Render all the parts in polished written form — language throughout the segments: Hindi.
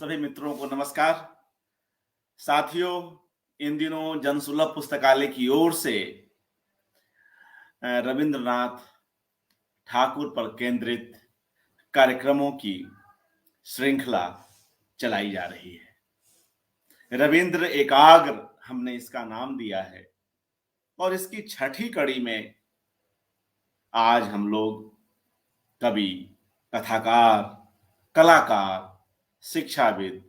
सभी मित्रों को नमस्कार। साथियों, इन दिनों जनसुलभ पुस्तकालय की ओर से रविंद्रनाथ ठाकुर पर केंद्रित कार्यक्रमों की श्रृंखला चलाई जा रही है। रविंद्र एकाग्र हमने इसका नाम दिया है और इसकी छठी कड़ी में आज हम लोग कवि, कथाकार, कलाकार, शिक्षाविद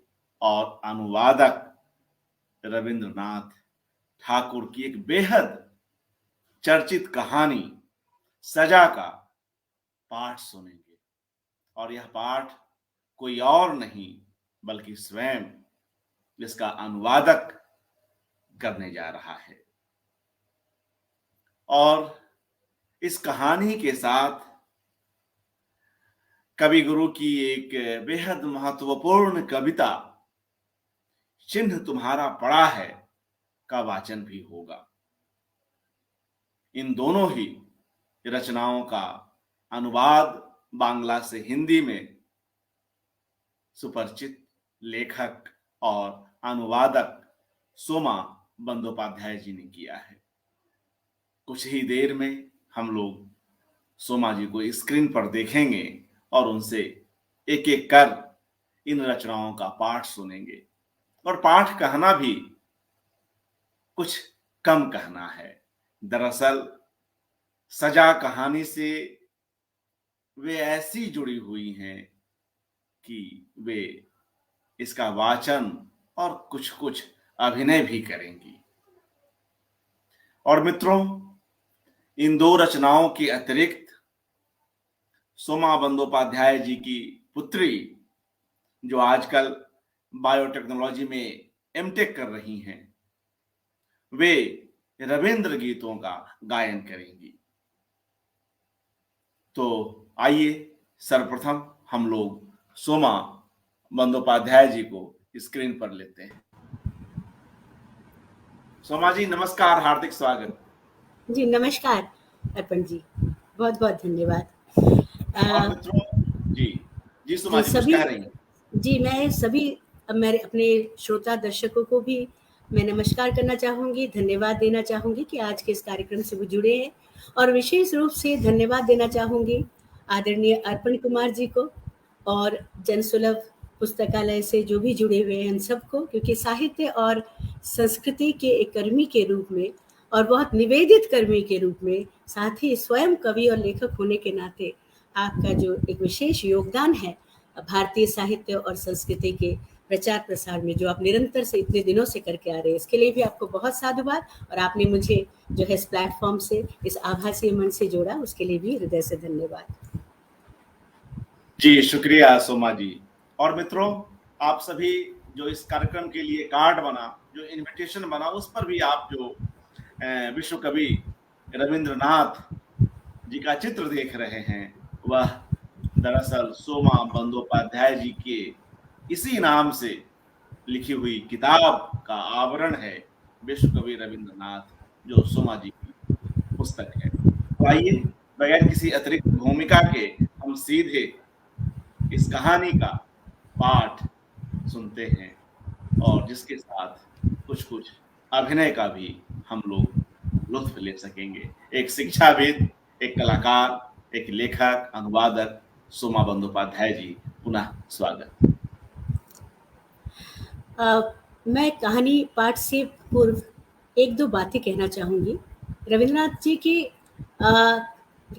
और अनुवादक रविंद्रनाथ ठाकुर की एक बेहद चर्चित कहानी सजा का पाठ सुनेंगे। और यह पाठ कोई और नहीं बल्कि स्वयं इसका अनुवादक करने जा रहा है। और इस कहानी के साथ कवि गुरु की एक बेहद महत्वपूर्ण कविता चिन्ह तुम्हारा पड़ा है का वाचन भी होगा। इन दोनों ही रचनाओं का अनुवाद बांग्ला से हिंदी में सुपरिचित लेखक और अनुवादक सोमा बंदोपाध्याय जी ने किया है। कुछ ही देर में हम लोग सोमा जी को स्क्रीन पर देखेंगे और उनसे एक एक कर इन रचनाओं का पाठ सुनेंगे। और पाठ कहना भी कुछ कम कहना है। दरअसल सजा कहानी से वे ऐसी जुड़ी हुई हैं कि वे इसका वाचन और कुछ कुछ अभिनय भी करेंगी। और मित्रों, इन दो रचनाओं के अतिरिक्त सोमा बंदोपाध्याय जी की पुत्री, जो आजकल बायोटेक्नोलॉजी में एमटेक कर रही हैं, वे रविंद्र गीतों का गायन करेंगी। तो आइए सर्वप्रथम हम लोग सोमा बंदोपाध्याय जी को स्क्रीन पर लेते हैं। सोमा जी नमस्कार, हार्दिक स्वागत। जी नमस्कार अर्पण जी, बहुत बहुत धन्यवाद। और मित्रों, जी सोमा जी कुछ कह रही हैं? जी मैं सभी मेरे अपने श्रोता दर्शकों को भी मैं नमस्कार करना चाहूँगी, धन्यवाद देना चाहूँगी कि आज के इस कार्यक्रम से वो जुड़े हैं। और विशेष रूप से धन्यवाद देना चाहूँगी आदरणीय अर्पण कुमार जी को और जनसुलभ पुस्तकालय से जो भी जुड़े हुए हैं उन सबको, क्योंकि साहित्य और संस्कृति के एक कर्मी के रूप में और बहुत निवेदित कर्मी के रूप में, साथ ही स्वयं कवि और लेखक होने के नाते आपका जो एक विशेष योगदान है भारतीय साहित्य और संस्कृति के प्रचार प्रसार में, जो आप निरंतर से इतने दिनों से करके आ रहे हैं, इसके लिए भी आपको बहुत साधुवाद। और आपने मुझे जो है इस प्लेटफॉर्म से, इस आभासी मंच से जोड़ा, उसके लिए भी हृदय से धन्यवाद। जी शुक्रिया सोमा जी। और मित्रों, आप सभी जो इस कार्यक्रम के लिए कार्ड बना, जो इनविटेशन बना, उस पर भी आप जो विश्व कवि रविंद्रनाथ जी का चित्र देख रहे हैं, वह दरअसल सोमा बंदोपाध्याय जी के इसी नाम से लिखी हुई किताब का आवरण है, विश्व कवि रविंद्रनाथ, जो सोमा जी की पुस्तक है। तो आइए बगैर किसी अतिरिक्त भूमिका के हम सीधे इस कहानी का पाठ सुनते हैं, और जिसके साथ कुछ कुछ अभिनय का भी हम लोग लुत्फ ले सकेंगे। एक शिक्षाविद, एक कलाकार, एक लेखक, अनुवादक सोमा बंदोपाध्याय जी, पुनः स्वागत। मैं कहानी पाठ से पूर्व एक दो बातें कहना चाहूँगी। रविंद्रनाथ जी की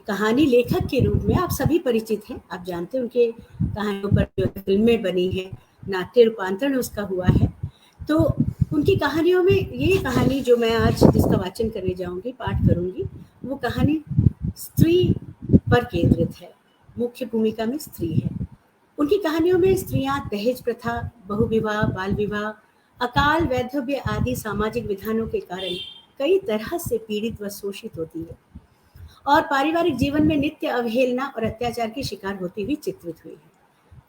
कहानी लेखक के रूप में आप सभी परिचित हैं। आप जानते हैं उनके कहानियों पर जो फिल्में बनी हैं, नाट्य रूपांतरण उसका हुआ है। तो उनकी कहानियों में ये कहानी जो मैं आज जिसका वाचन करने जाऊंगी, पाठ करूंगी, वो कहानी स्त्री पर केंद्रित है। मुख्य भूमिका में स्त्री है। उनकी कहानियों में स्त्रियां दहेज प्रथा, बहुविवाह, बाल विवाह, अकाल वैधव्य आदि सामाजिक विधानों के कारण कई तरह से पीड़ित व शोषित होती है और पारिवारिक जीवन में नित्य अवहेलना और अत्याचार की शिकार होती हुई चित्रित हुई है।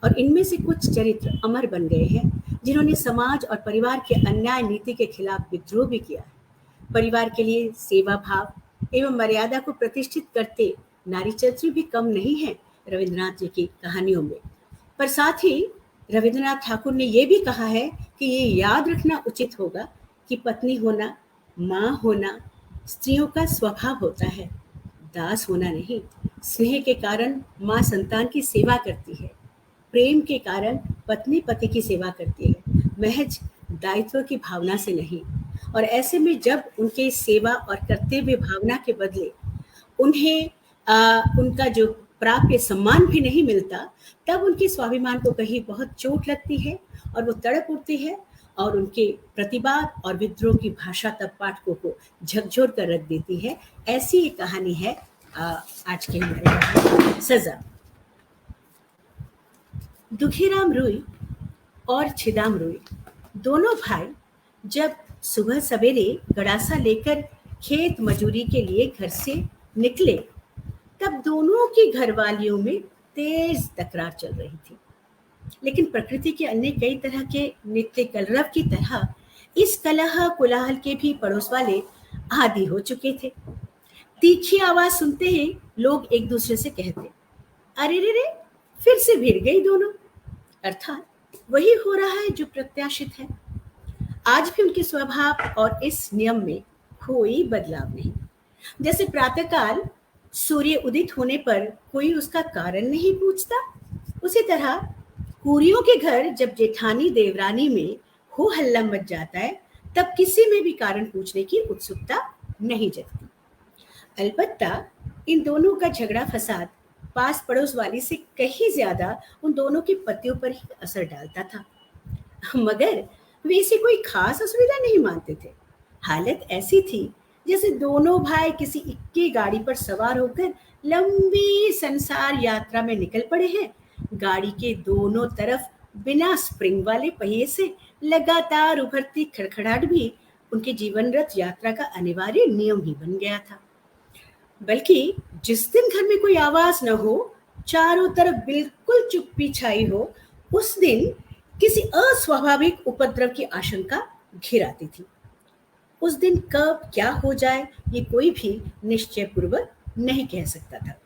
और इनमें से कुछ चरित्र अमर बन गए हैं, जिन्होंने समाज और परिवार के अन्याय नीति के खिलाफ विद्रोह भी किया है। परिवार के लिए सेवा भाव एवं मर्यादा को प्रतिष्ठित करते नारी चरित्र भी कम नहीं है रविंद्रनाथ जी की कहानियों में। पर साथ ही रविंद्रनाथ ठाकुर ने ये भी कहा है कि ये याद रखना उचित होगा कि पत्नी होना, माँ होना स्त्रियों का स्वभाव होता है, दास होना नहीं। स्नेह के कारण माँ संतान की सेवा करती है, प्रेम के कारण पत्नी पति की सेवा करती है, महज दायित्व की भावना से नहीं। और ऐसे में जब उनके सेवा और कर्तव्य भावना के बदले उन्हें उनका जो प्राप्य सम्मान भी नहीं मिलता, तब उनके स्वाभिमान को कहीं बहुत चोट लगती है और वो तड़प उठती है और उनके प्रतिवाद और विद्रोह की भाषा तब पाठकों को झकझोर कर रख देती है। ऐसी एक कहानी है आज के हमारे सजा। दुखीराम रुई और छिदाम रुई दोनों भाई जब सुबह सवेरे गड़ासा लेकर खेत मजूरी के लिए घर से निकले, तब दोनों की घरवालियों में तेज तकरार चल रही थी। लेकिन प्रकृति के अन्य कई तरह के नित्य कलरव की तरह इस कलह कोलाहल के भी पड़ोस वाले आदी हो चुके थे। तीखी आवाज सुनते ही लोग एक दूसरे से कहते, अरे रे रे, फिर से भिड़ गई दोनों। अर्थात वही हो रहा है जो प्रत्याशित है। आज भी उनके स्वभाव और इस नियम में कोई बदलाव नहीं। जैसे प्रातःकाल सूर्य उदित होने पर कोई उसका कारण नहीं पूछता, उसी तरह कुरियों के घर जब जेठानी देवरानी में हो हल्ला मच जाता है, तब किसी में भी कारण पूछने की उत्सुकता नहीं जगती। अलबत्ता इन दोनों का झगड़ा फसाद पास पड़ोस वाली से कहीं ज्यादा उन दोनों के पतियों पर ही असर डालता था, मगर वे इसे कोई खास असुविधा नहीं मानते थे। हालत ऐसी थी जैसे दोनों भाई किसी इक्की गाड़ी पर सवार होकर लंबी संसार यात्रा में निकल पड़े हैं। गाड़ी के दोनों तरफ बिना स्प्रिंग वाले पहिए से लगातार उभरती खड़खड़ाहट भी उनके जीवनरत यात्रा का अनिवार्य नियम ही बन गया था। बल्कि जिस दिन घर में कोई आवाज न हो, चारों तरफ बिल्कुल चुप्पी छाई हो, उस दिन किसी अस्वाभाविक उपद्रव की आशंका घिर आती थी। उस दिन कब क्या हो जाए ये कोई भी निश्चय पूर्वक नहीं कह सकता था।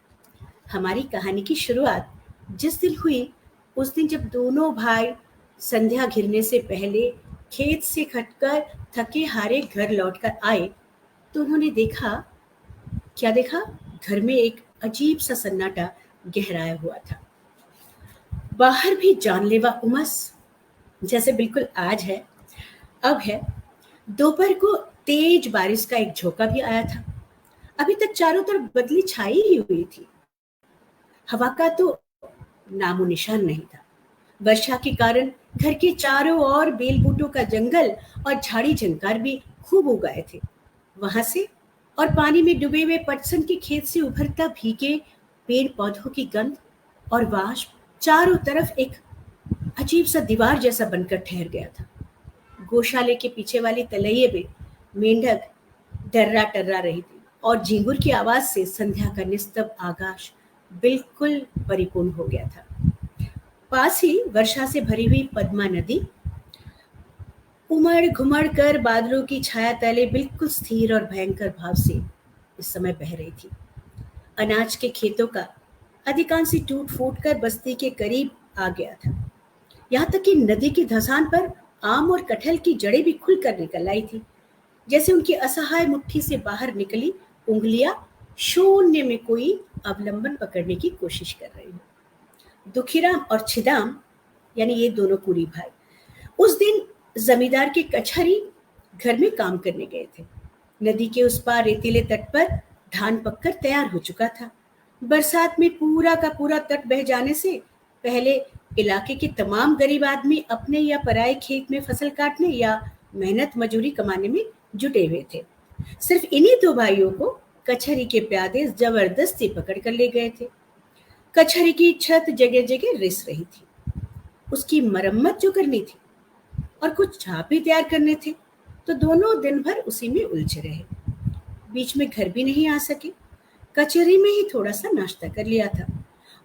हमारी कहानी की शुरुआत जिस दिन हुई, उस दिन जब दोनों भाई संध्या घिरने से पहले खेत से खटकर थके हारे घर लौटकर आए, तो उन्होंने देखा, क्या देखा? घर में एक अजीब सा सन्नाटा गहराया हुआ था। बाहर भी जानलेवा उमस, जैसे बिल्कुल आज है, अब है। दोपहर को तेज बारिश का एक झोंका भी आया था। अभी तक चारों तरफ बदली छाई ही हुई थी, हवा का तो नामो निशान नहीं था। वर्षा के कारण घर के चारों ओर बेल बूटों का जंगल और झाड़ी झंकार भी खूब उगाए थे। वहां से और पानी में डूबे हुए पटसन के खेत से उभरता भीगे पेड़ पौधों की गंध और वाष्प चारों तरफ एक अजीब सा दीवार जैसा बनकर ठहर गया था। गौशाले के पीछे वाली तलैये में मेंढक डर्रा टर्रा रही थी और झिंगुर की आवाज से संध्या का निस्तब्ध आकाश बिल्कुल परिपूर्ण हो गया था। पास ही वर्षा से भरी हुई पद्मा नदी उमड़ घुमड़ कर बादलों की छाया तले बिल्कुल स्थिर और भयंकर भाव से इस समय बह रही थी। अनाज के खेतों का अधिकांश टूट फूट कर बस्ती के करीब आ गया था। यहाँ तक कि नदी की धसान पर आम और कटहल की जड़ें भी खुलकर निकल आई थी, जैसे उनकी असहाय मुट्ठी से बाहर निकली उंगलियां शून्य में कोई अवलंबन पकड़ने की कोशिश कर रही हो। दुखीराम और छिदाम यानी ये दोनों कुरी भाई उस दिन जमींदार के कचहरी घर में काम करने गए थे। नदी के उस पार रेतीले तट पर धान पककर तैयार हो चुका था। बरसात में पूरा का पूरा तट बह जाने से पहले इलाके के तमाम गरीब आदमी अपने या पराए खेत में फसल काटने या मेहनत मजूरी कमाने में जुटे हुए थे। सिर्फ इन्हीं दो भाइयों को कचहरी के प्यादे जबरदस्ती पकड़ कर ले गए थे। कचहरी की छत जगह जगह रिस रही थी, उसकी मरम्मत जो करनी थी और कुछ छाप भी तैयार करने थे, तो दोनों दिन भर उसी में उलझे रहे। बीच में घर भी नहीं आ सके, कचहरी में ही थोड़ा सा नाश्ता कर लिया था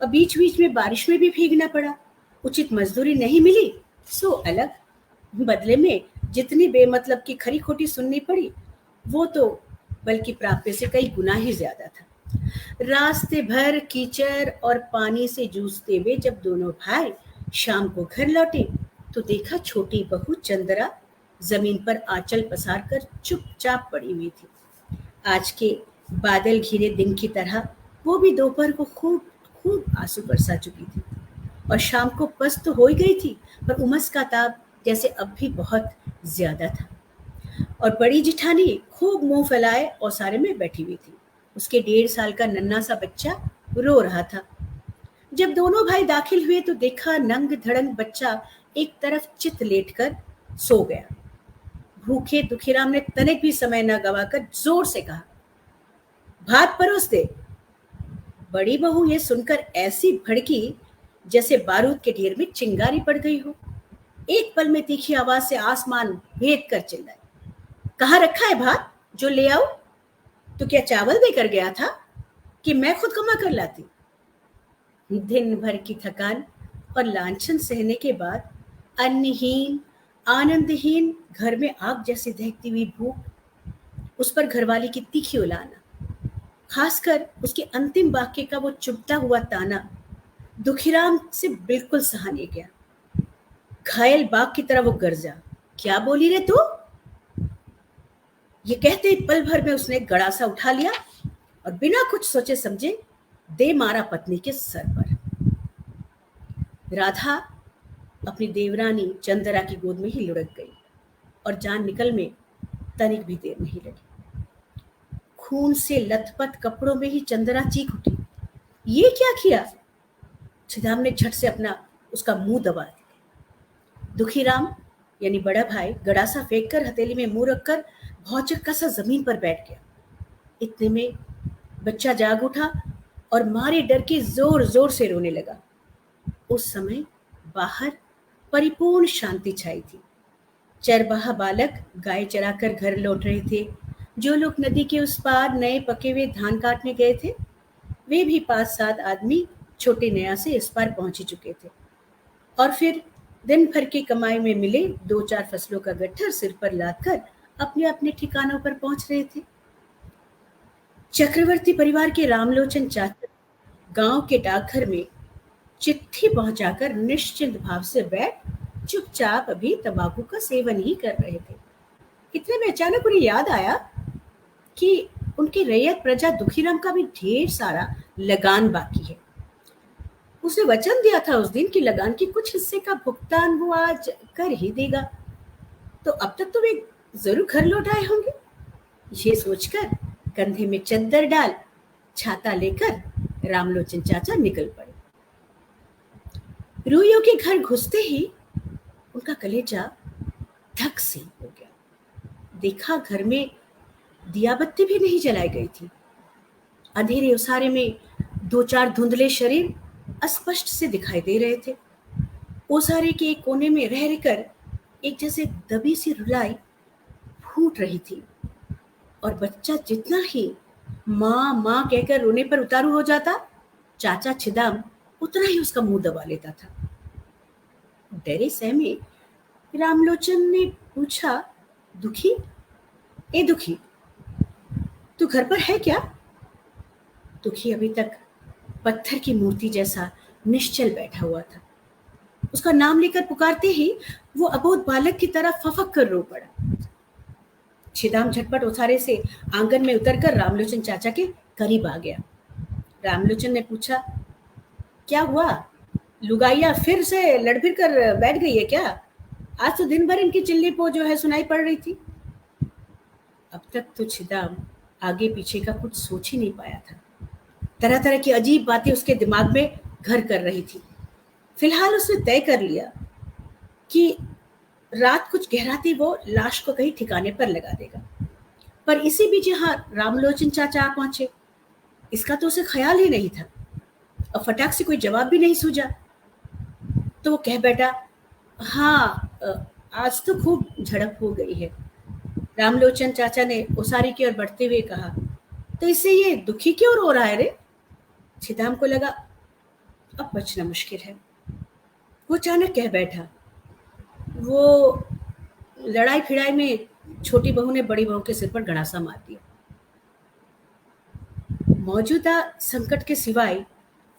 और बीच बीच में बारिश में भी भीगना पड़ा। उचित मजदूरी नहीं मिली सो अलग, बदले में जितनी बेमतलब की खरी खोटी सुननी पड़ी वो तो बल्कि प्राप्य से कई गुना ही ज्यादा था। रास्ते भर कीचड़ और पानी से जूझते हुए जब दोनों भाई शाम को घर लौटे तो देखा छोटी बहू चंद्रा जमीन पर आंचल पसार कर चुपचाप पड़ी हुई थी। आज के बादल घिरे दिन की तरह वो भी दोपहर को खूब खूब आंसू बरसा चुकी थी और शाम को पस्त तो हो ही गई थी, पर उमस का ताप जैसे अब भी बहुत ज्यादा था। और बड़ी जिठानी खूब मुंह फैलाए ओसारे में बैठी हुई थी। उसके 1.5 साल का नन्हा सा बच्चा रो रहा था। जब दोनों भाई दाखिल हुए तो देखा नंग धड़ंग बच्चा एक तरफ चित लेटकर सो गया। भूखे दुखीराम ने तनिक भी समय न गवाकर जोर से कहा, भात परोस दे। बड़ी बहू ये सुनकर ऐसी भड़की जैसे बारूद के ढेर में चिंगारी पड़ गई हो। एक पल में तीखी आवाज से आसमान भेद कर चिल्लाई, कहाँ रखा है भात, जो ले आओ। तो क्या चावल देकर गया था कि मैं खुद कमा कर लाती। दिन भर की थकान और लांछन सहने के बाद अन्नहीन आनंदहीन घर में आग जैसी दहकती हुई भूख, उस पर घरवाली की तीखी उलाहना, खासकर उसके अंतिम वाक्य का वो चुभता हुआ ताना दुखीराम से बिल्कुल सहा नहीं गया। घायल बाघ की तरह वो गरजा, क्या बोली रे तू। ये कहते ही पल भर में उसने गड़ासा उठा लिया और बिना कुछ सोचे समझे दे मारा पत्नी के सर पर। राधा अपनी देवरानी चंद्रा की गोद में ही लुढ़क गई और जान निकल में तनिक भी देर नहीं लगी। खून से लथपथ कपड़ों में ही चंद्रा चीख उठी, ये क्या किया। छिदाम ने झट से अपना उसका मुंह दबा दिया। दुखीराम यानी बड़ा भाई गड़ासा फेंक कर हथेली में मुंह रखकर भौचक्का सा जमीन पर बैठ गया। इतने में बच्चा जाग उठा और मारे डर के जोर जोर से रोने लगा। उस समय बाहर परिपूर्ण शांति छाई थी। चरवाहा बालक गाय चराकर घर लौट रहे थे। जो लोग नदी के उस पार नए पके हुए धान काटने गए थे, वे भी 5-7 आदमी छोटे नया से इस पार पहुंच चुके थे और फिर दिन भर की कमाई में मिले 2-4 फसलों का गट्ठर सिर पर लादकर अपने अपने ठिकानों पर पहुंच रहे थे। चक्रवर्ती परिवार के रामलोचन चाचा गांव के डाकघर में चिट्ठी पहुंचाकर निश्चिंत भाव से बैठ चुपचाप अभी तंबाकू का सेवन ही कर रहे थे। इतने में अचानक उन्हें याद आया कि उनकी रैयत प्रजा दुखीराम का भी ढेर सारा लगान बाकी है। उसने वचन दिया था उस दिन कि लगान के कुछ हिस्से का भुगतान वो आज कर ही देगा, तो अब तक तो वे जरूर घर लौट आए होंगे। ये सोचकर कंधे में चद्दर डाल छाता लेकर रामलोचन चाचा निकल पड़े। रूइयों के घर घुसते ही उनका कलेजा धक से हो गया। देखा घर में दिया बत्ती भी नहीं जलाई गई थी। अंधेरे उसारे में 2-4 धुंधले शरीर अस्पष्ट से दिखाई दे रहे थे। ओसारे के एक कोने में रह रहकर एक जैसे दबी सी रुलाई फूट रही थी और बच्चा जितना ही माँ माँ कहकर रोने पर उतारू हो जाता, चाचा छिदाम उतना ही उसका मुंह दबा लेता था। डरे सहमे रामलोचन ने पूछा, दुखी, ए दुखी, तू घर पर है क्या। दुखी अभी तक पत्थर की मूर्ति जैसा निश्चल बैठा हुआ था। उसका नाम लेकर पुकारते ही वो अबोध बालक की तरह फफक कर रो पड़ा। छिदाम झटपट उसारे से आंगन में उतरकर रामलोचन चाचा के करीब आ गया। रामलोचन ने पूछा, क्या हुआ, लुगाइया फिर से लड़भिड़ कर बैठ गई है क्या। आज तो दिन भर इनकी चिल्ली पो जो है सुनाई पड़ रही थी। अब तक तो छिदाम आगे पीछे का कुछ सोच ही नहीं पाया था। तरह तरह की अजीब बातें उसके दिमाग में घर कर रही थी। फिलहाल उसने तय कर लिया कि रात कुछ गहराती वो लाश को कहीं ठिकाने पर लगा देगा। पर इसी बीच यहाँ रामलोचन चाचा आ पहुंचे, इसका तो उसे ख्याल ही नहीं था और फटाक से कोई जवाब भी नहीं सूझा। तो वो कह बैठा, हाँ आज तो खूब झड़प हो गई है। रामलोचन चाचा ने ओसारी की ओर बढ़ते हुए कहा, तो इससे ये दुखी क्यों रो रहा है रे। छिदाम को लगा अब बचना मुश्किल है। वो अचानक कह बैठा, वो लड़ाई फिड़ाई में छोटी बहू ने बड़ी बहू के सिर पर गड़ासा मार दिया। मौजूदा संकट के सिवाय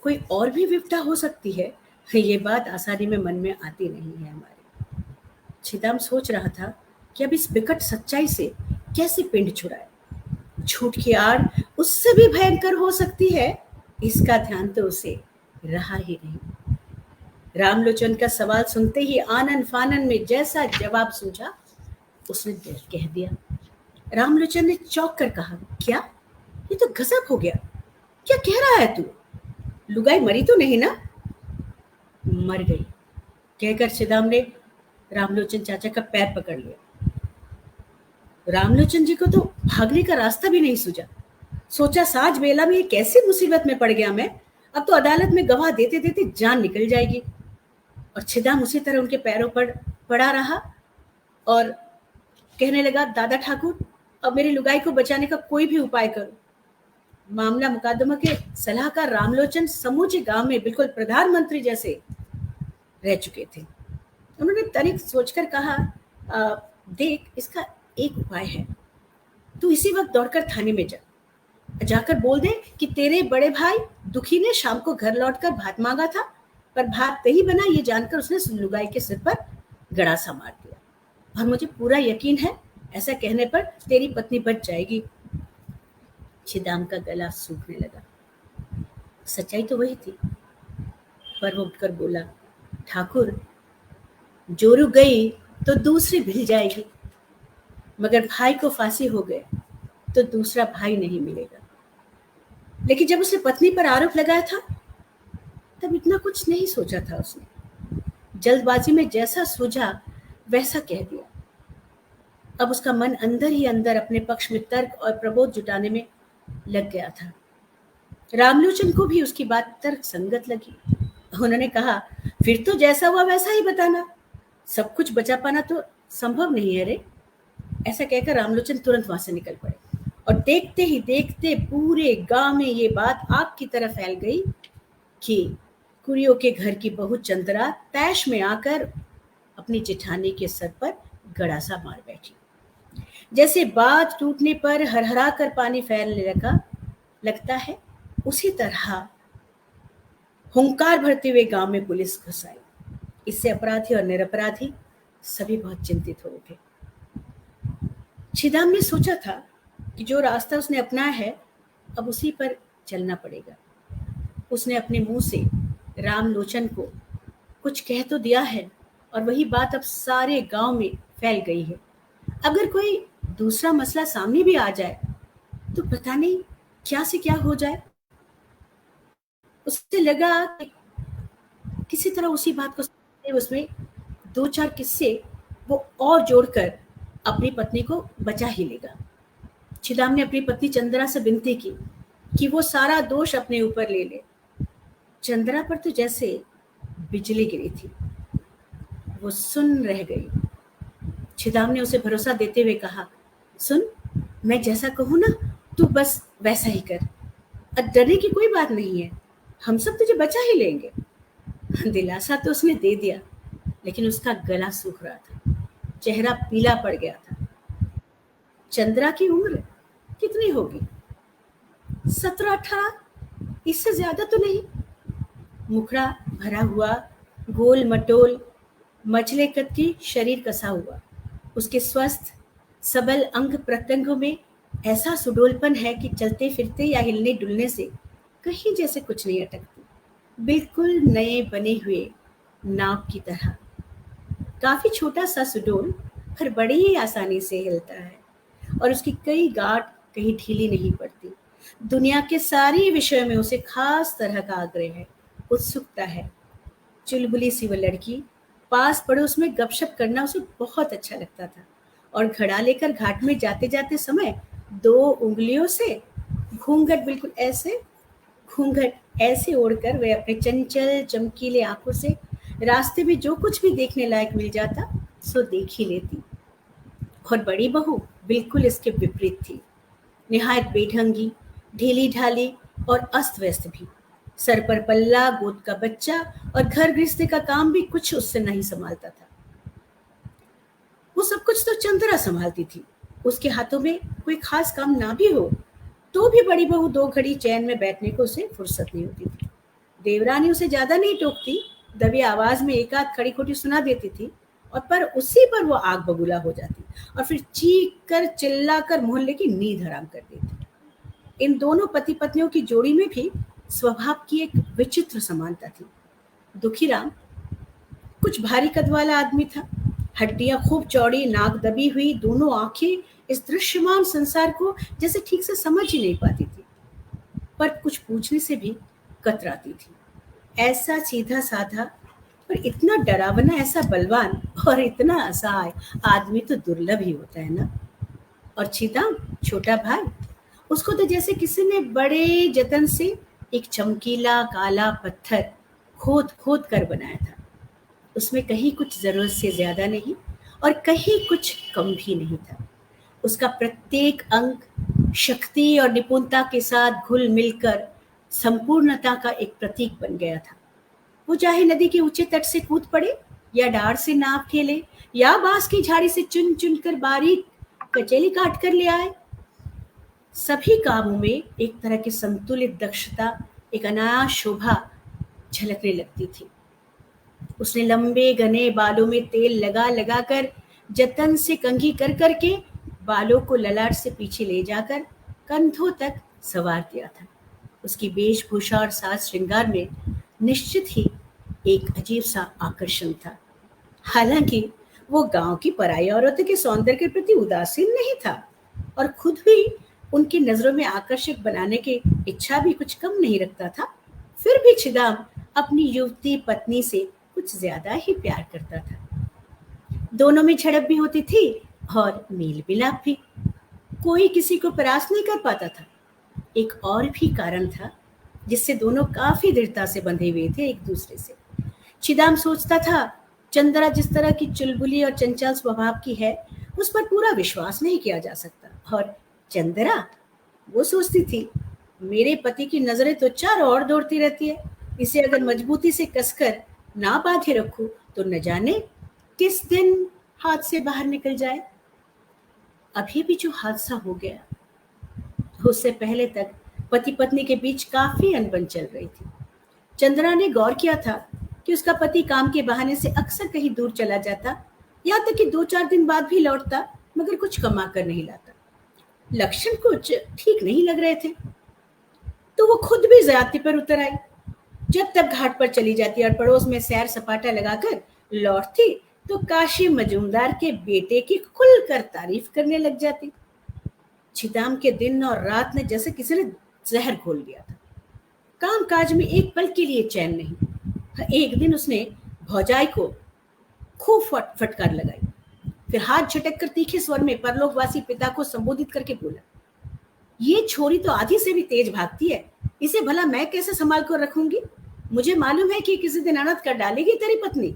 कोई और भी विपदा हो सकती है, ये बात आसानी में मन में आती नहीं है हमारे। छिदाम सोच रहा था कि अब इस विकट सच्चाई से कैसे पिंड छुड़ाए। झूठ की आड़ उससे भी भयंकर हो सकती है, इसका ध्यान तो उसे रहा ही नहीं। रामलोचन का सवाल सुनते ही आनन फानन में जैसा जवाब सूझा उसने कह दिया। रामलोचन ने चौंक कर कहा, क्या? ये तो गजब हो गया। क्या कह रहा है तू? लुगाई मरी तो नहीं ना? मर गई, कहकर छिदाम ने रामलोचन चाचा का पैर पकड़ लिया। रामलोचन जी को तो भागने का रास्ता भी नहीं सूझा। सोचा साज बेला में ये कैसी मुसीबत में पड़ गया मैं। अब तो अदालत में गवाह देते देते जान निकल जाएगी। और छिदाम उसी तरह उनके पैरों पर पड़ा रहा और कहने लगा, दादा ठाकुर, अब मेरी लुगाई को बचाने का कोई भी उपाय करो। मामला मुकदमा के सलाहकार रामलोचन समूचे गांव में बिल्कुल प्रधानमंत्री जैसे रह चुके थे। उन्होंने तनिक सोचकर कहा, देख, इसका एक उपाय है। तू इसी वक्त दौड़कर थाने में जाकर बोल दे कि तेरे बड़े भाई दुखी ने शाम को घर लौटकर भात मांगा था, पर भात नहीं बना ये जानकर उसने लुगाई के सिर पर गड़ासा मार दिया, और मुझे पूरा यकीन है ऐसा कहने पर तेरी पत्नी बच जाएगी। छिदाम का गला सूखने लगा। सच्चाई तो वही थी, पर वो उठकर बोला, ठाकुर, जोरू गई तो दूसरी भिल जाएगी, मगर भाई को फांसी हो गए तो दूसरा भाई नहीं मिलेगा। लेकिन जब उसने पत्नी पर आरोप लगाया था तब इतना कुछ नहीं सोचा था उसने। जल्दबाजी में जैसा सूझा वैसा कह दिया। अब उसका मन अंदर ही अंदर अपने पक्ष में तर्क और प्रबोध जुटाने में लग गया था। रामलोचन को भी उसकी बात तर्क संगत लगी। उन्होंने कहा, फिर तो जैसा हुआ वैसा ही बताना, सब कुछ बचा पाना तो संभव नहीं है रे। ऐसा कहकर रामलोचन तुरंत वहां से निकल पड़े और देखते ही देखते पूरे गांव में ये बात आग की तरह फैल गई कि कुरियों के घर की बहू चंद्रा तैश में आकर अपनी जेठानी के सर पर गड़ासा मार बैठी। जैसे बात टूटने पर हरहरा कर पानी फैलने लगता है, उसी तरह हुंकार भरते हुए गांव में पुलिस घुस आई। इससे अपराधी और निरपराधी सभी बहुत चिंतित हो उठे। छिदाम ने सोचा था कि जो रास्ता उसने अपनाया है अब उसी पर चलना पड़ेगा। उसने अपने मुंह से रामलोचन को कुछ कह तो दिया है और वही बात अब सारे गांव में फैल गई है। अगर कोई दूसरा मसला सामने भी आ जाए तो पता नहीं क्या से क्या हो जाए। उससे लगा कि किसी तरह उसी बात को उसमें दो चार किस्से वो और जोड़कर अपनी पत्नी को बचा ही लेगा। छिदाम ने अपनी पत्नी चंद्रा से विनती की कि वो सारा दोष अपने ऊपर ले ले। चंद्रा पर तो जैसे बिजली गिरी थी, वो सुन रह गई। छिदाम ने उसे भरोसा देते हुए कहा, सुन, मैं जैसा कहूँ ना तू बस वैसा ही कर, डरने की कोई बात नहीं है, हम सब तुझे बचा ही लेंगे। दिलासा तो उसने दे दिया, लेकिन उसका गला सूख रहा था, चेहरा पीला पड़ गया था। चंद्रा की उम्र कितनी होगी? 17-18, इससे ज्यादा तो नहीं। मुखड़ा भरा हुआ, गोल मटोल, मछले कद की शरीर कसा हुआ। उसके स्वस्थ सबल अंग प्रत्यंगों में ऐसा सुडोलपन है कि चलते फिरते या हिलने डुलने से कहीं जैसे कुछ नहीं अटकती, बिल्कुल नए बने हुए नाव की तरह। काफी छोटा सा सुडोल, पर बड़ी ही आसानी से हिलता है और उसकी कई गांठ कहीं ढीली नहीं पड़ती। दुनिया के सारे विषयों में उसे खास तरह का आग्रह है, उत्सुकता है। चुलबुली सी वो लड़की, पास पड़ोस में गपशप करना उसे बहुत अच्छा लगता था और घड़ा लेकर घाट में जाते जाते समय 2 उंगलियों से घूंघट ऐसे ओढ़कर वे अपने चंचल चमकीले आंखों से रास्ते में जो कुछ भी देखने लायक मिल जाता सो देख ही लेती। और बड़ी बहू बिल्कुल इसके विपरीत थी, निहायत बेढंगी, ढीली ढाली और अस्त व्यस्त भी। सर पर पल्ला, गोद का बच्चा और घर गृहस्थी का काम भी कुछ उससे नहीं संभालता था। वो सब कुछ तो चंद्रा संभालती थी। उसके हाथों में कोई खास काम ना भी हो तो भी बड़ी बहू 2 घड़ी चैन में बैठने को उसे फुर्सत नहीं होती थी। देवरानी उसे ज्यादा नहीं टोकती, दबी आवाज में एक आध खड़ी खोटी सुना देती थी, और पर उसी पर वो आग बबूला हो जाती और फिर चीख कर चिल्ला कर मोहल्ले की नींद हराम कर देती। इन दोनों पति पत्नियों की जोड़ी में भी स्वभाव की एक विचित्र समानता थी। दुखीराम कुछ भारी कद वाला आदमी था, हड्डियां खूब चौड़ी, नाक दबी हुई, दोनों आंखें इस दृश्यमान संसार को जैसे ठीक से समझ ही नहीं पाती थी, पर कुछ पूछने से भी कतराती थी। ऐसा सीधा साधा पर इतना डरावना, ऐसा बलवान और इतना असहाय आदमी तो दुर्लभ ही होता है ना। और छीताम, छोटा भाई, उसको तो जैसे किसी ने बड़े जतन से एक चमकीला काला पत्थर खोद खोद कर बनाया था। उसमें कहीं कुछ जरूरत से ज्यादा नहीं और कहीं कुछ कम भी नहीं था। उसका प्रत्येक अंग शक्ति और निपुणता के साथ घुल मिलकर संपूर्णता का एक प्रतीक बन गया था। वो चाहे नदी के ऊंचे तट से कूद पड़े, या डार से नाव खेले, या बांस की झाड़ी से चुन चुन कर बारीक कचेली काट कर ले आए, सभी कामों में एक तरह की संतुलित दक्षता, एक अनायास शोभा झलकने लगती थी। उसने लंबे घने बालों में तेल लगा लगा कर, जतन से कंघी कर करके बालों को ललाट से पीछे ले जाकर कंधों तक सवार दिया था। उसकी वेशभूषा और साज श्रृंगार में निश्चित ही एक अजीब सा आकर्षण था। हालांकि वो गांव की पराई औरतों के सौंदर्य के प्रति उदासीन नहीं था और खुद भी उनकी नजरों में आकर्षक बनाने की इच्छा भी कुछ कम नहीं रखता था, फिर भी छिदाम अपनी युवती पत्नी से कुछ ज्यादा ही प्यार करता था। दोनों में झड़प भी होती थी और मेल मिलाप भी। कोई किसी को परास्त नहीं कर पाता था। एक और भी कारण था जिससे दोनों काफी दृढ़ता से बंधे हुए थे एक दूसरे से। छिदाम सोचता था, चंद्रा जिस तरह की चुलबुली और चंचल स्वभाव की है, उस पर पूरा विश्वास नहीं किया जा सकता। और चंद्रा, वो सोचती थी, मेरे पति की नजरें तो चारों ओर दौड़ती रहती है, इसे अगर मजबूती से कसकर ना बांधे रखूं तो न जाने किस दिन हाथ से बाहर निकल जाए। अभी भी जो हादसा हो गया, उससे पहले तक पति पत्नी के बीच काफी अनबन चल रही थी। चंद्रा ने गौर किया था कि उसका पति काम के बहाने से अक्सर कहीं दूर चला जाता, यहाँ तक कि 2-4 दिन बाद भी लौटता, मगर कुछ कमा कर नहीं लाता। लक्षण कुछ ठीक नहीं लग रहे थे, तो वो खुद भी ज्यादती पर उतर आई। जब तक घाट पर चली जाती और पड़ोस में सैर सपाटा लगाकर लौटती, तो काशी मजूमदार के बेटे की खुलकर तारीफ करने लग जाती। छिदाम के दिन और रात ने जैसे किसी ने जहर घोल दिया था। काम काज में एक पल के लिए चैन नहीं। एक दिन उसने भौजाई को खूब फटकार लगाई, फिर हाथ झटक कर तीखे स्वर में परलोकवासी पिता को संबोधित करके बोला, ये छोरी तो आधी से भी तेज भागती है, इसे भला मैं कैसे संभाल कर रखूंगी? मुझे मालूम है कि किसी दिन अनर्थ कर डालेगी तेरी पत्नी।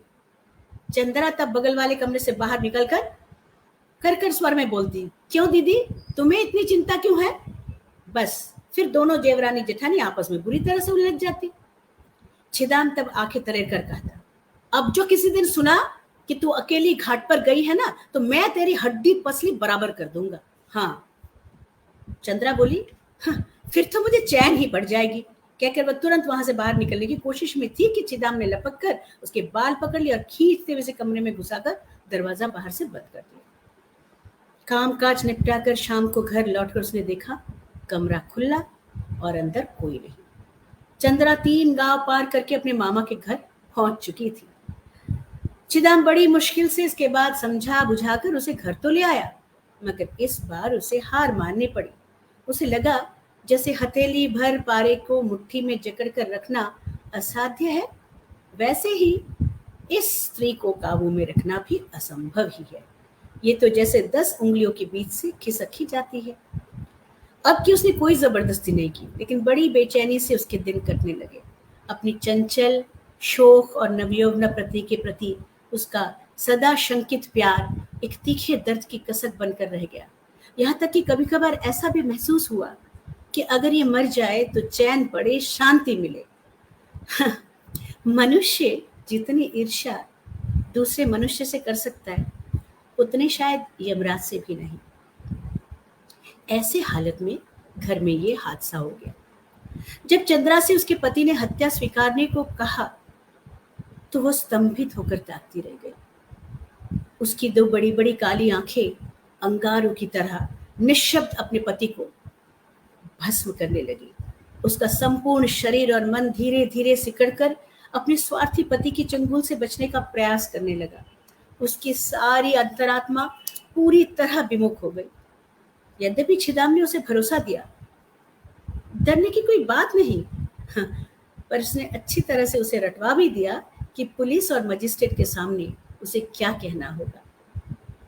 चंद्रा तब बगल वाले कमरे से बाहर निकलकर कर स्वर में बोलती, क्यों दीदी, तुम्हें इतनी चिंता क्यों है? बस फिर दोनों जेवरानी जेठानी आपस में बुरी तरह से उलझ जाती। छिदाम तब आंखें तरेर कर कहता, अब जो किसी दिन सुना कि तू अकेली घाट पर गई है ना, तो मैं तेरी हड्डी पसली बराबर कर दूंगा। हाँ। चंद्रा बोली, हाँ, फिर तो मुझे चैन ही पड़ जाएगी, कहकर वह तुरंत वहां से बाहर निकलने की कोशिश में थी कि छिदाम ने लपक कर उसके बाल पकड़ लिए और खींचते हुए कमरे में घुसाकर दरवाजा बाहर से बंद कर दिया। कामकाज निपटाकर शाम को घर लौटकर उसने देखा, कमरा खुला और अंदर कोई नहीं। चंद्रा 3 गांव पार करके अपने मामा के घर पहुंच चुकी थी। छिदाम बड़ी मुश्किल से इसके बाद समझा बुझाकर उसे घर तो ले आया, मगर इस बार उसे हार माननी पड़ी। उसे लगा जैसे हथेली भर पारे को मुट्ठी में जकड़ कर रखना असाध्य है, वैसे ही इस स्त्री को काबू में रखना भी असंभव ही है। ये तो जैसे 10 उंगलियों के बीच से खिसक ही जाती है। अब की उसने कोई जबरदस्ती नहीं की, लेकिन बड़ी बेचैनी से उसके दिन कटने लगे। अपनी चंचल शोक और नवयौवना पति के प्रति उसका सदा शंकित प्यार एक तीखे दर्द की कसक बनकर रह गया। यहाँ तक कि कभी कभार ऐसा भी महसूस हुआ कि अगर ये मर जाए तो चैन पड़े, शांति मिले। मनुष्य जितनी ईर्ष्या दूसरे मनुष्य से कर सकता है, उतने शायद यमराज से भी नहीं। ऐसे हालत में घर में ये हादसा हो गया। जब चंद्रा से उसके पति ने हत्या स्वीकारने को कहा, तो वो स्तंभित होकर ताकती रह गई। उसकी दो बड़ी बड़ी काली आंखें अंगारों की तरह निश्शब्द अपने पति को भस्म करने लगी। उसका संपूर्ण शरीर और मन धीरे धीरे सिकड़कर अपने स्वार्थी पति की चंगुल से बचने का प्रयास करने लगा। उसकी सारी अंतरात्मा पूरी तरह विमुख हो गई। यद्यपि छिदाम ने उसे भरोसा दिया, डरने की कोई बात नहीं, पर उसने अच्छी तरह से उसे रटवा भी दिया कि पुलिस और मजिस्ट्रेट के सामने उसे क्या कहना होगा।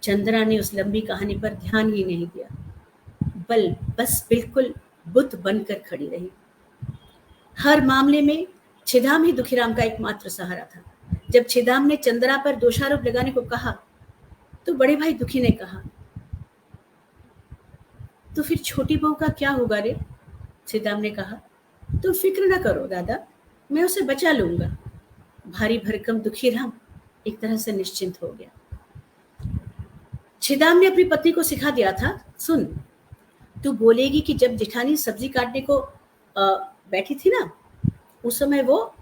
चंद्रा ने उस लंबी कहानी पर ध्यान ही नहीं दिया, बस बिल्कुल बुत बनकर खड़ी रही। हर मामले में छिदाम ही दुखीराम का एकमात्र सहारा था। जब छिदाम ने चंद्रा पर दोषारोप लगाने को कहा तो बड़े भाई दुखी ने कहा, तो फिर छोटी बहू का क्या होगा रे? छिदाम ने कहा, तुम फिक्र न करो दादा, मैं उसे बचा लूंगा। भारी भरकम दुखीराम एक तरह से निश्चिंत हो गया। छिदाम ने अपनी पत्नी को सिखा दिया था, सुन, तू बोलेगी कि जब जेठानी सब्जी काटने को बैठी थी ना, उस समय वो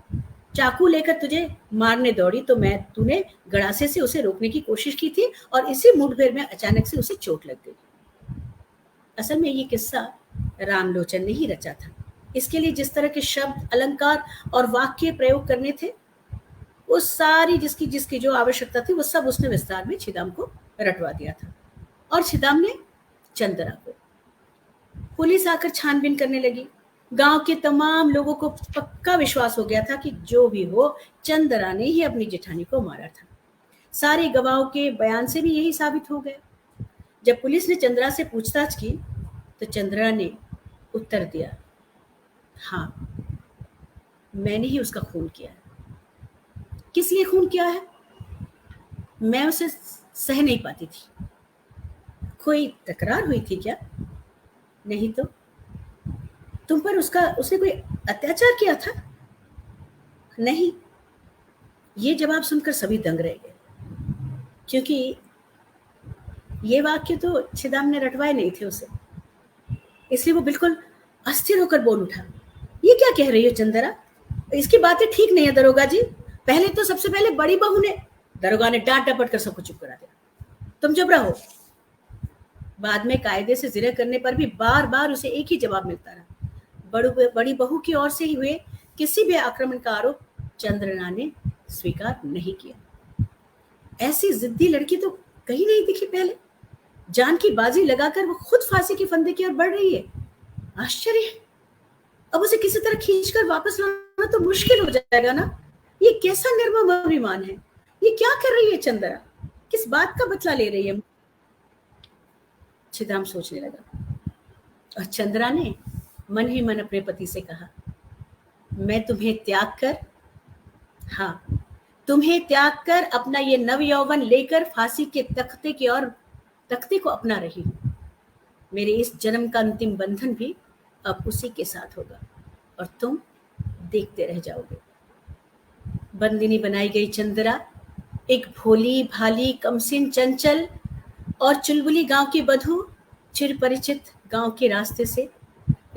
चाकू लेकर तुझे मारने दौड़ी तो तूने गड़ासे से उसे रोकने की कोशिश की थी और इसी मुठभेड़ में अचानक से उसे चोट लग गई। असल में ये किस्सा रामलोचन ने ही रचा था। इसके लिए जिस तरह के शब्द, अलंकार और वाक्य प्रयोग करने थे, वो सारी जिसकी जो आवश्यकता थी वो सब उसने विस्तार में छिदाम को रटवा दिया था। और छिदाम ने चंद्रा को। पुलिस आकर छानबीन करने लगी। गांव के तमाम लोगों को पक्का विश्वास हो गया था कि जो भी हो, चंद्रा ने ही अपनी जेठानी को मारा था। सारे गवाहों के बयान से भी यही साबित हो गया। जब पुलिस ने चंद्रा से पूछताछ की तो चंद्रा ने उत्तर दिया, हाँ, मैंने ही उसका खून किया है। किस लिए खून किया है? मैं उसे सह नहीं पाती थी। कोई तकरार हुई थी क्या? नहीं तो। तुम पर उसने कोई अत्याचार किया था? नहीं। ये जवाब सुनकर सभी दंग रह गए, क्योंकि ये वाक्य तो छिदाम ने रटवाए नहीं थे उसे। इसलिए वो बिल्कुल अस्थिर होकर बोल उठा, ये क्या कह रही हो चंद्रा? इसकी बातें ठीक नहीं है दरोगा जी। पहले तो सबसे पहले बड़ी बहू ने। दरोगा ने डांट डपट कर सबको चुप करा दिया। तुम चुप रहो। बाद में कायदे से जिरह करने पर भी बार बार उसे एक ही जवाब मिलता रहा। बड़ी बहू की ओर से हुए किसी भी आक्रमण का आरोप चंद्रना ने स्वीकार नहीं किया। ऐसी जिद्दी लड़की तो कहीं नहीं दिखी पहले। जान की बाजी लगाकर वो खुद फांसी के फंदे की ओर बढ़ रही है। आश्चर्य है। अब उसे किसी तरह खींचकर वापस लाना तो मुश्किल हो जाएगा ना। ये कैसा निर्मम अभिमान है? ये क्या कर रही है चंद्रा? किस बात का बदला ले रही है? छिदाम सोचने लगा और चंद्रा ने मन ही मन अपने पति से कहा, मैं तुम्हें त्याग कर अपना ये नव यौवन लेकर फांसी के तख्ते को अपना रही हूं। मेरे इस जन्म का अंतिम बंधन भी अब उसी के साथ होगा और तुम देखते रह जाओगे। बंदिनी बनाई गई चंद्रा एक भोली भाली, कमसिन, चंचल और चुलबुली गांव की बधू चिर परिचित गांव के रास्ते से,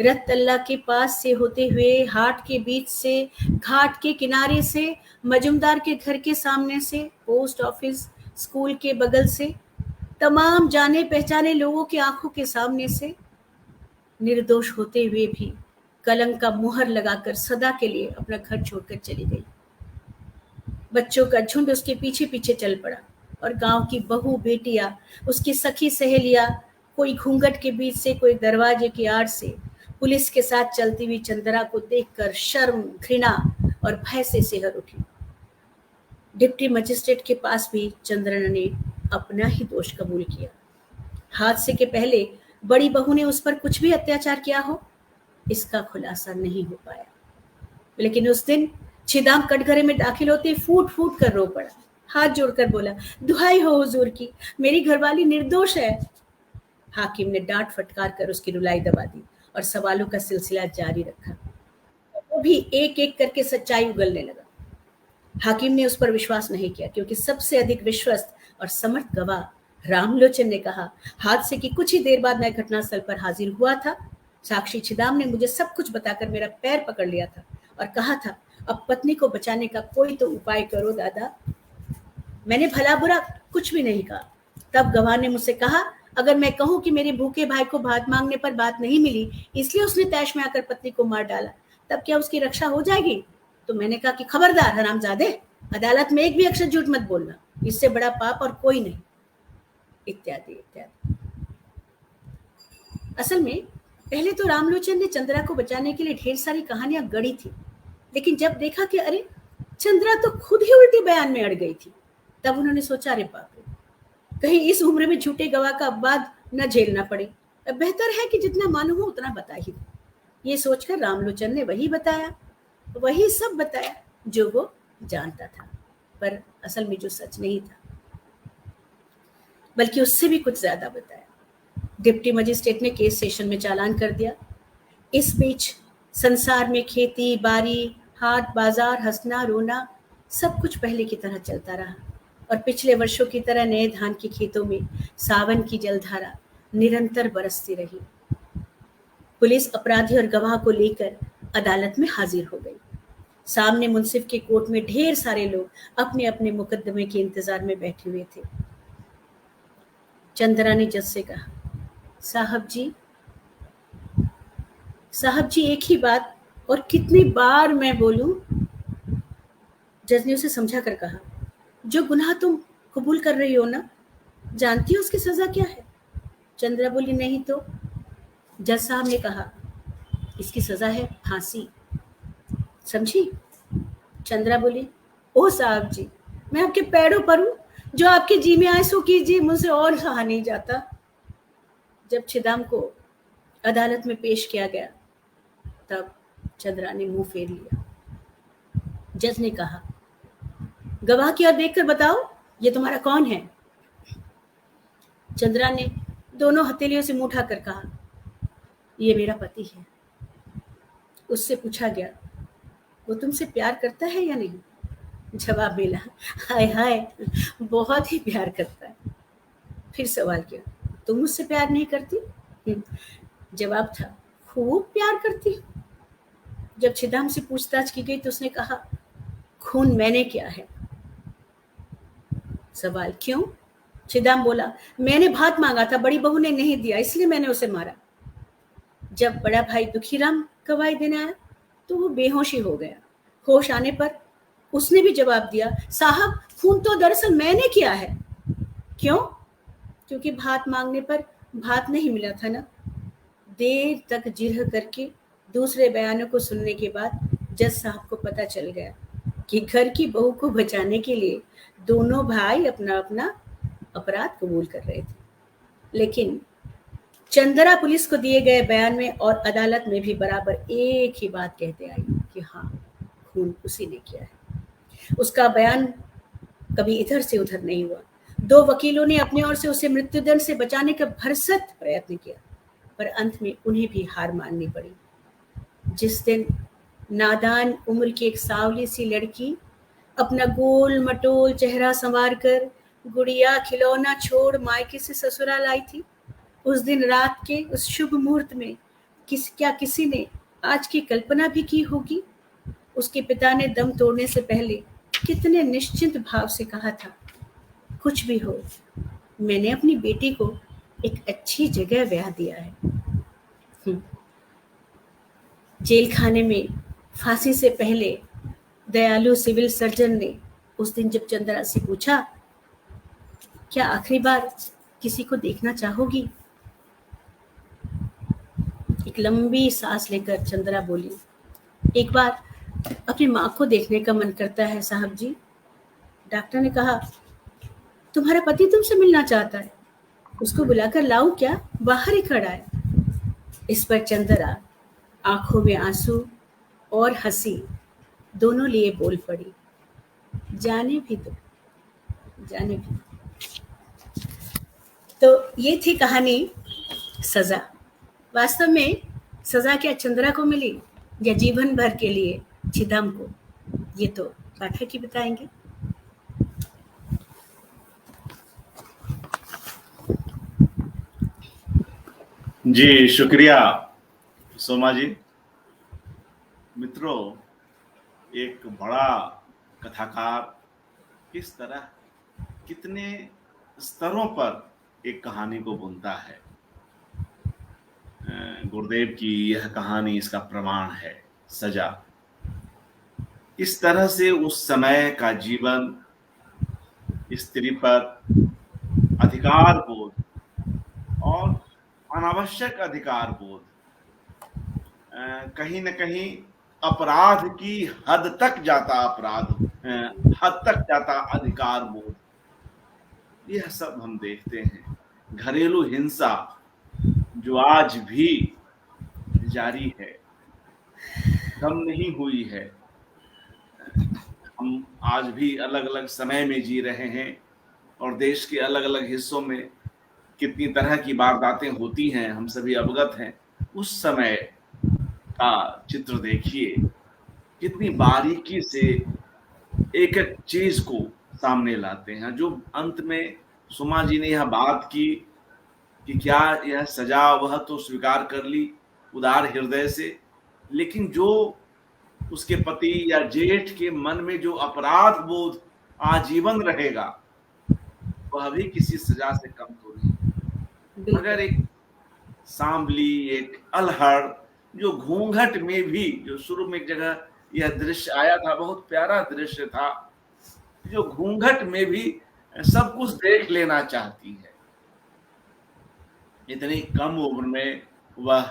रत तल्ला के पास से होते हुए, हाट के बीच से, घाट के किनारे से, मजुमदार के घर के सामने से, पोस्ट ऑफिस, स्कूल के बगल से, तमाम जाने पहचाने लोगों की आंखों के सामने से, निर्दोष होते हुए भी कलंक का मुहर लगाकर सदा के लिए अपना घर छोड़कर चली गई। बच्चों का झुंड उसके पीछे पीछे चल पड़ा और गांव की बहू बेटियां, उसकी सखी सहेलियां, कोई घूंघट के बीच से, कोई दरवाजे की आड़ से, पुलिस के साथ चलती हुई चंद्रा को देखकर शर्म, घृणा और भय से सिहर उठी। डिप्टी मजिस्ट्रेट के पास भी चंद्रा ने अपना ही दोष कबूल किया। हादसे के पहले बड़ी बहू ने उस पर कुछ भी अत्याचार किया हो, इसका खुलासा नहीं हो पाया। लेकिन उस दिन छिदाम कटघरे में दाखिल होते फूट फूट कर रो पड़ा, हाथ जोड़कर बोला, दुहाई हो हुजूर की, मेरी घरवाली निर्दोष है। हाकिम ने डांट फटकार कर उसकी रुलाई दबा दी और सवालों का सिलसिला जारी रखा। वो भी एक एक करके सच्चाई उगलने लगा। हाकिम ने उस पर विश्वास नहीं किया, क्योंकि सबसे अधिक विश्वस्त और समर्थ गवाह रामलोचन ने कहा, हादसे की कुछ ही देर बाद मैं घटनास्थल पर हाजिर हुआ था। साक्षी छिदाम ने मुझे सब कुछ बताकर मेरा पैर पकड़ लिया था और कहा था, अब पत्नी को बचाने का कोई तो उपाय करो दादा। मैंने भला बुरा कुछ भी नहीं कहा। तब गवाह ने मुझसे कहा, अगर मैं कहूं कि मेरे भूखे भाई को भात मांगने पर बात नहीं मिली, इसलिए उसने तैश में आकर पत्नी को मार डाला, तब क्या उसकी रक्षा हो जाएगी? तो मैंने कहा कि खबरदार हरामजादे, अदालत में एक भी अक्षर झूठ मत बोलना, इससे बड़ा पाप और कोई नहीं, इत्यादि इत्यादि। असल में पहले तो रामलोचन ने चंद्रा को बचाने के लिए ढेर सारी कहानियां गढ़ी थी, लेकिन जब देखा कि अरे चंद्रा तो खुद ही उल्टी बयान में अड़ गई थी, तब उन्होंने सोचा, अरे बाप रे, कहीं इस उम्र में झूठे गवाह का अपवाद न झेलना पड़े, बेहतर है कि जितना मालूम हो उतना बता ही दो। ये सोचकर रामलोचन ने वही सब बताया जो वो जानता था, पर असल में जो सच नहीं था, बल्कि उससे भी कुछ ज्यादा बताया। डिप्टी मजिस्ट्रेट ने केस सेशन में चालान कर दिया। इस बीच संसार में खेती बाड़ी, हाट बाजार, हंसना रोना सब कुछ पहले की तरह चलता रहा, और पिछले वर्षों की तरह नए धान के खेतों में सावन की जलधारा निरंतर बरसती रही। पुलिस अपराधी और गवाह को लेकर अदालत में हाजिर हो गई। सामने मुंसिफ के कोर्ट में ढेर सारे लोग अपने अपने मुकदमे के इंतजार में बैठे हुए थे। चंद्रा ने जज से कहा, साहब जी एक ही बात और कितनी बार मैं बोलूं? जज ने उसे समझा कर कहा, जो गुनाह तुम कबूल कर रही हो ना, जानती हो उसकी सजा क्या है? चंद्रा बोली, नहीं तो? जज साहब ने कहा, इसकी सजा है फांसी, समझी? चंद्रा बोली, ओ साहब जी, मैं आपके पैरों पर हूं, जो आपके जी में आए सो कीजिए, मुझसे और सहा नहीं जाता। जब छिदाम को अदालत में पेश किया गया, तब चंद्रा ने मुंह फेर लिया। जज ने कहा, गवाह की ओर देखकर बताओ, ये तुम्हारा कौन है? चंद्रा ने दोनों हथेलियों से मुंह उठाकर कहा, ये मेरा पति है। उससे पूछा गया, वो तुमसे प्यार करता है या नहीं? जवाब मिला, हाय हाय, बहुत ही प्यार करता है। फिर सवाल किया, तुम मुझसे प्यार नहीं करती? जवाब था, खूब प्यार करती हूँ। जब छिदाम से पूछताछ की गई तो उसने कहा, खून मैंने किया है। सवाल, क्यों? छिदाम बोला, मैंने भात मांगा था, बड़ी बहू ने नहीं दिया, इसलिए मैंने उसे मारा। जब बड़ा भाई दुखीराम गवाही देने आया तो वो बेहोश ही हो गया। होश आने पर उसने भी जवाब दिया, साहब खून तो दरअसल मैंने किया है। क्यों? क्योंकि भात मांगने पर भात नहीं मिला था ना। देर तक जिरह करके दूसरे बयानों को सुनने के बाद जज साहब को पता चल गया कि घर की बहू को बचाने के लिए दोनों भाई अपना अपना अपराध कबूल कर रहे थे। लेकिन चंद्रा पुलिस को दिए गए बयान में और अदालत में भी बराबर एक ही बात कहते आई कि हाँ, खून उसी ने किया है। उसका बयान कभी इधर से उधर नहीं हुआ। दो वकीलों ने अपनी ओर से उसे मृत्युदंड से बचाने का भरसक प्रयत्न किया, पर अंत में उन्हें भी हार माननी पड़ी। जिस दिन नादान उम्र की एक सांवली सी लड़की अपना गोल मटोल चेहरा संवार कर गुड़िया खिलौना छोड़ मायके से ससुराल आई थी, उस दिन रात के उस शुभ मुहूर्त में किसी ने आज की कल्पना भी की होगी? उसके पिता ने दम तोड़ने से पहले कितने निश्चिंत भाव से कहा था, कुछ भी हो, मैंने अपनी बेटी को एक अच्छी जगह ब्याह दिया है। जेल खाने में फांसी से पहले दयालु सिविल सर्जन ने उस दिन जब चंद्रा से पूछा, क्या आखिरी बार किसी को देखना चाहोगी? एक लंबी सांस लेकर चंद्रा बोली, एक बार अपनी माँ को देखने का मन करता है साहब जी। डॉक्टर ने कहा, तुम्हारा पति तुमसे मिलना चाहता है, उसको बुलाकर लाऊं क्या? बाहर ही खड़ा है। इस पर चंद्रा आंखों में आंसू और हंसी दोनों लिए बोल पड़ी, जाने भी दो, जाने भी दो। तो ये थी कहानी सजा। वास्तव में सजा क्या चंद्रा को मिली या जीवन भर के लिए छिदाम को, ये तो पाठक ही बताएंगे। जी शुक्रिया सोमा जी। मित्रों, एक बड़ा कथाकार किस तरह कितने स्तरों पर एक कहानी को बुनता है। गुरुदेव की यह कहानी इसका प्रमाण है। सजा इस तरह से उस समय का जीवन, स्त्री पर अधिकार बोध और अनावश्यक अधिकार बोध, कहीं न कहीं अपराध की हद तक जाता हद तक जाता अधिकार बोध, यह सब हम देखते हैं। घरेलू हिंसा जो आज भी जारी है, कम नहीं हुई है। हम आज भी अलग अलग समय में जी रहे हैं और देश के अलग अलग हिस्सों में कितनी तरह की वारदातें होती हैं, हम सभी अवगत हैं। उस समय का चित्र देखिए, कितनी बारीकी से एक एक चीज को सामने लाते हैं। जो अंत में सुमा जी ने यह बात की कि क्या यह सजा, वह तो स्वीकार कर ली उदार हृदय से, लेकिन जो उसके पति या जेठ के मन में जो अपराध बोध आजीवन रहेगा, वह भी किसी सजा से कम तो नहीं। मगर एक सांबली, एक अलहड़, जो घूंघट में भी, जो शुरू में एक जगह यह दृश्य आया था, बहुत प्यारा दृश्य था, जो घूंघट में भी सब कुछ देख लेना चाहती है। इतनी कम उम्र में वह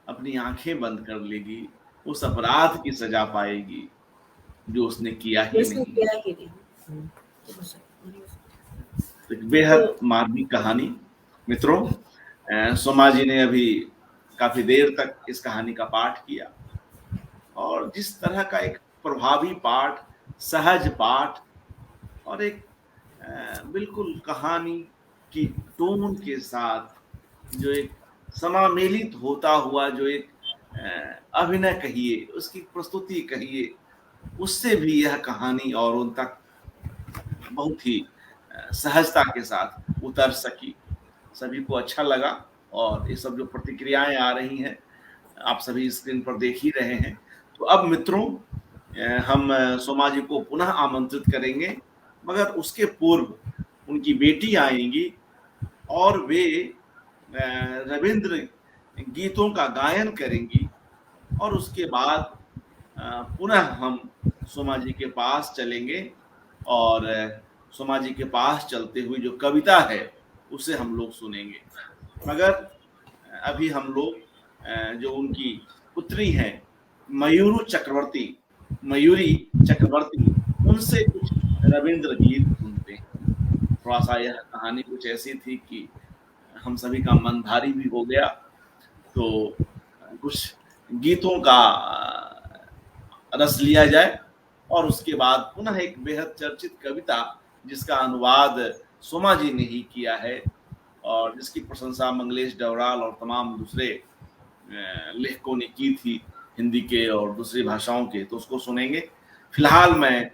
अपनी आंखें बंद कर लेगी, उस अपराध की सजा पाएगी जो उसने किया ही नहीं। तो बेहद मार्मिक कहानी मित्रों। सोमा जी ने अभी काफी देर तक इस कहानी का पाठ किया और जिस तरह का एक प्रभावी पाठ, सहज पाठ और एक बिल्कुल कहानी की टोन के साथ जो एक समामेलित होता हुआ जो एक अभिनय कहिए, उसकी प्रस्तुति कहिए, उससे भी यह कहानी और उन तक बहुत ही सहजता के साथ उतर सकी। सभी को अच्छा लगा और ये सब जो प्रतिक्रियाएं आ रही हैं, आप सभी स्क्रीन पर देख ही रहे हैं। तो अब मित्रों, हम सोमा जी को पुनः आमंत्रित करेंगे, मगर उसके पूर्व उनकी बेटी आएंगी और वे रविंद्र गीतों का गायन करेंगी और उसके बाद पुनः हम सोमा जी के पास चलेंगे और सोमा जी के पास चलते हुए जो कविता है उसे हम लोग सुनेंगे। मगर अभी हम लोग जो उनकी पुत्री हैं मयूरी चक्रवर्ती, उनसे कुछ रविंद्र गीत सुनते हैं। थोड़ा सा यह कहानी कुछ ऐसी थी कि हम सभी का मन भारी भी हो गया, तो कुछ गीतों का रस लिया जाए और उसके बाद पुनः एक बेहद चर्चित कविता जिसका अनुवाद सोमा जी ने ही किया है और जिसकी प्रशंसा मंगलेश डवराल और तमाम दूसरे लेखकों ने की थी, हिंदी के और दूसरी भाषाओं के, तो उसको सुनेंगे। फिलहाल मैं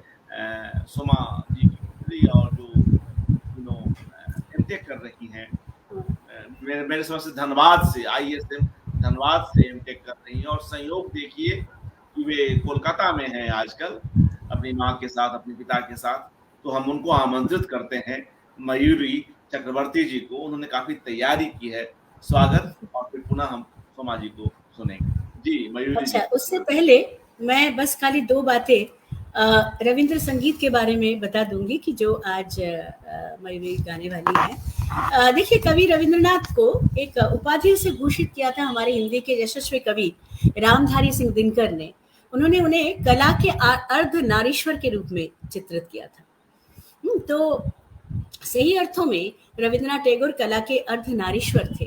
सोमा जी की पुत्री और जो एमटेक कर रही हैं, मेरे समझ से धनबाद से, ISM धनबाद से एमटेक कर रही हैं और संयोग देखिए कि वे कोलकाता में हैं आजकल अपनी माँ के साथ, अपने पिता के साथ। तो हम उनको आमंत्रित करते हैं, मयूरी चक्रवर्ती जी को। उन्होंने काफी तैयारी की है। स्वागत, और फिर पुनः हम सोमा जी को सुनेंगे। जी मयूरी। अच्छा, उससे पहले मैं बस खाली दो बातें रविंद्र संगीत के बारे में बता दूंगी कि जो आज मयूरी गाने वाली है। देखिए, कवि रविंद्रनाथ को एक उपाधि से भूषित किया था हमारे हिंदी के यशस्वी कवि रामधारी सिंह दिनकर ने। उन्होंने उन्हें कला के अर्ध नारीश्वर के रूप में चित्रित किया था। तो सही अर्थों में रविंद्रनाथ टैगोर कला के अर्ध नारीश्वर थे।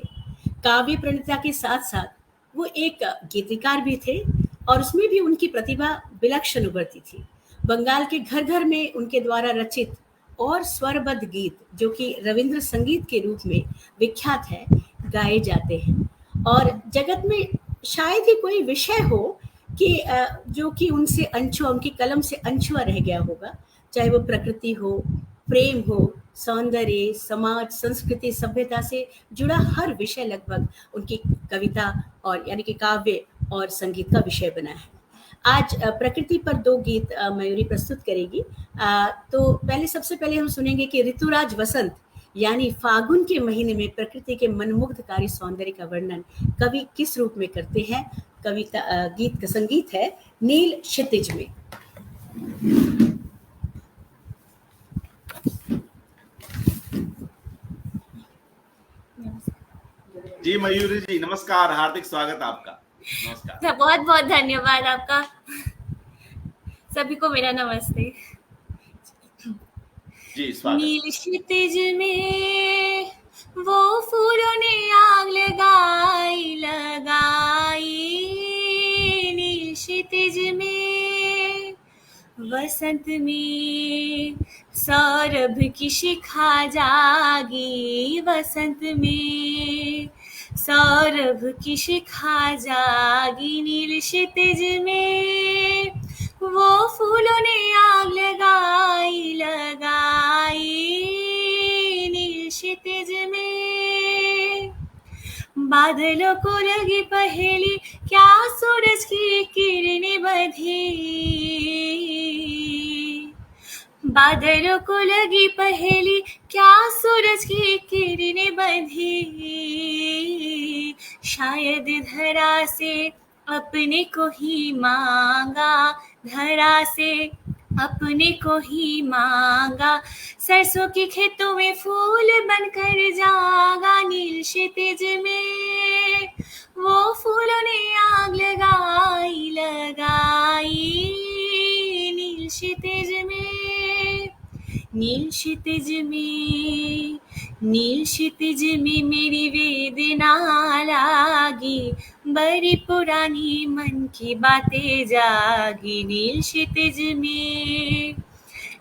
काव्य प्रणेता के साथ साथ वो एक गीतिकार भी थे और उसमें भी उनकी प्रतिभा विलक्षण उभरती थी। बंगाल के घर घर में उनके द्वारा रचित और स्वरबद्ध गीत, जो कि रविंद्र संगीत के रूप में विख्यात है, गाए जाते हैं। और जगत में शायद ही कोई विषय हो कि जो कि उनसे अनछुआ, उनकी कलम से अनछुआ रह गया होगा, चाहे वो प्रकृति हो, प्रेम हो, सौंदर्य, समाज, संस्कृति, सभ्यता से जुड़ा हर विषय लगभग उनकी कविता और यानी कि काव्य और संगीत का विषय बना है। आज प्रकृति पर 2 गीत मयूरी प्रस्तुत करेगी। तो सबसे पहले हम सुनेंगे कि ऋतुराज वसंत यानी फागुन के महीने में प्रकृति के मनमुग्धकारी सौंदर्य का वर्णन कवि किस रूप में करते हैं। कविता गीत का संगीत है नील क्षितिज में। जी मयूरी जी नमस्कार, हार्दिक स्वागत आपका। नमस्कार। बहुत बहुत धन्यवाद आपका। सभी को मेरा नमस्ते। जी स्वागत। नील क्षितिज में वो फूलों ने आग लगाई नील क्षितिज में वसंत में सौरभ की शिखा जागी, वसंत में सौरभ की शिखा जागी। नील क्षितिज में वो फूलों ने आग लगाई नील क्षितिज में बादलों को लगी पहेली, क्या सूरज की किरणें बंधी। बादलों को लगी पहेली, क्या सूरज की किरणें बंधी। शायद धरा से अपने को ही मांगा, धरा से अपने को ही मांगा। सरसों के खेतों में फूल बनकर जागा। नील क्षितिज में वो फूलों ने आग लगाई नील क्षितिज में। नील क्षितिज में नील क्षितिज में मेरी वेदना लागी, बड़ी पुरानी मन की बातें जागी। नील क्षितिज में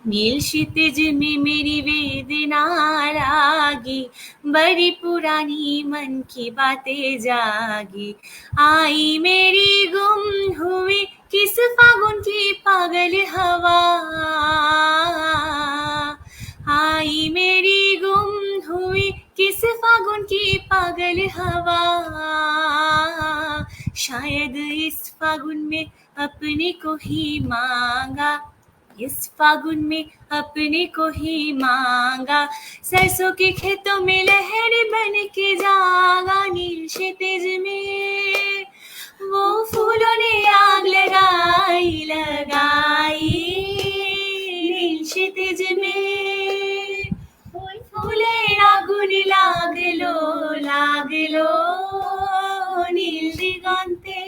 नील क्षितिज में मेरी वेदना लागी, बड़ी पुरानी मन की बातें जागी। आई मेरी गुम हुई किस फागुन की पागल हवा, आई मेरी गुम हुई किस फागुन की पागल हवा। शायद इस फागुन में अपने को ही मांगा, इस फागुन में अपने को ही मांगा। सरसों के खेतों में लहर बन के जागा। नील क्षितिज में वो फूलों ने आग लगाई नील क्षितिज में। फूले आगुन लाग लो नील दिगंते।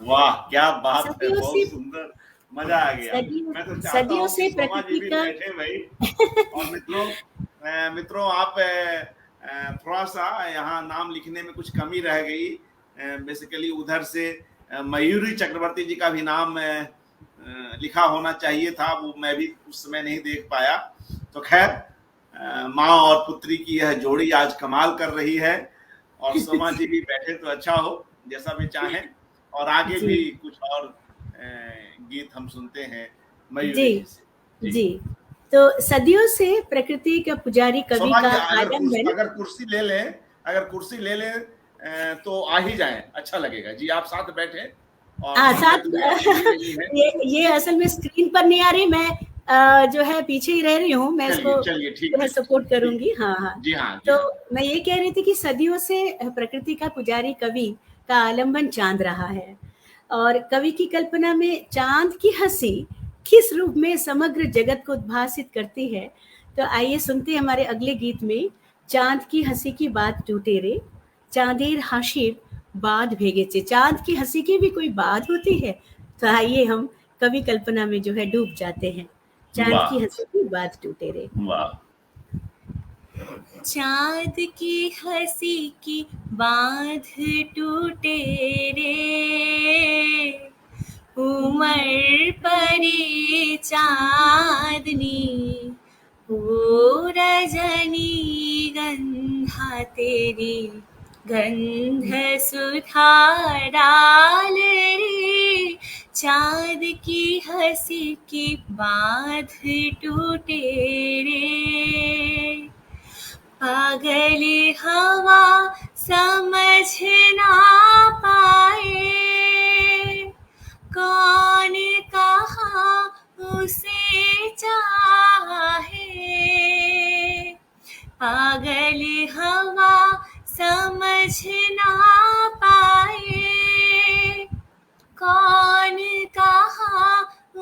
वाह क्या बात है, सदियों बहुत से- सुंदर, मजा आ गया। मैं तो चाहता सदियों हूँ से कि सोमा जी प्रकृति भी का बैठे भाई। और मित्रों आप थोड़ा सा यहाँ नाम लिखने में कुछ कमी रह गई। बेसिकली उधर से मयूरी चक्रवर्ती जी का भी नाम लिखा होना चाहिए था, वो मैं भी उस समय नहीं देख पाया। तो खैर माँ और पुत्री की यह जोड़ी आज कमाल कर रही है, और सोमा जी भी बैठे तो अच्छा हो, जैसा भी चाहें। और आगे जी। भी कुछ और गीत हम सुनते हैं मयूरी जी। जी से। जी, तो सदियों से प्रकृति का पुजारी कवि सोमा का जी आलम्बन। अगर कुर्सी ले लें तो आ ही जाएं, अच्छा लगेगा। जी आप साथ बैठे और साथ नहीं है। ये असल में स्क्रीन पर नहीं आ रही, मैं जो है पीछे ही रह रही हूँ, मैं इसको चलिए ठीक जो है है, सपोर्ट करूंगी। हाँ। जी हाँ। तो मैं ये कह रही थी कि सदियों से प्रकृति का पुजारी कवि का आलम्बन चांद रहा है, और कवि की कल्पना में चांद की हंसी किस रूप में समग्र जगत को उद्भासित करती है। तो आइए सुनते हैं हमारे अगले गीत में चांद की हंसी की बात टूटे रे, चांदेर हाशिर बाद भेगे चे। चांद की हंसी की भी कोई बात होती है। तो आइए हम कवि कल्पना में जो है डूब जाते हैं। चांद की हंसी की बात टूटे रे। वाह। चांद की हंसी की बांध टूटे रे, उमर परी चांदनी, वो रजनी गंधा तेरी गंध सुधा डाल रे। चांद की हंसी की बांध टूटे रे, पागल हवा समझ ना पाए, कौन कहाँ उसे चाहे। पागल हवा समझ ना पाए, कौन कहाँ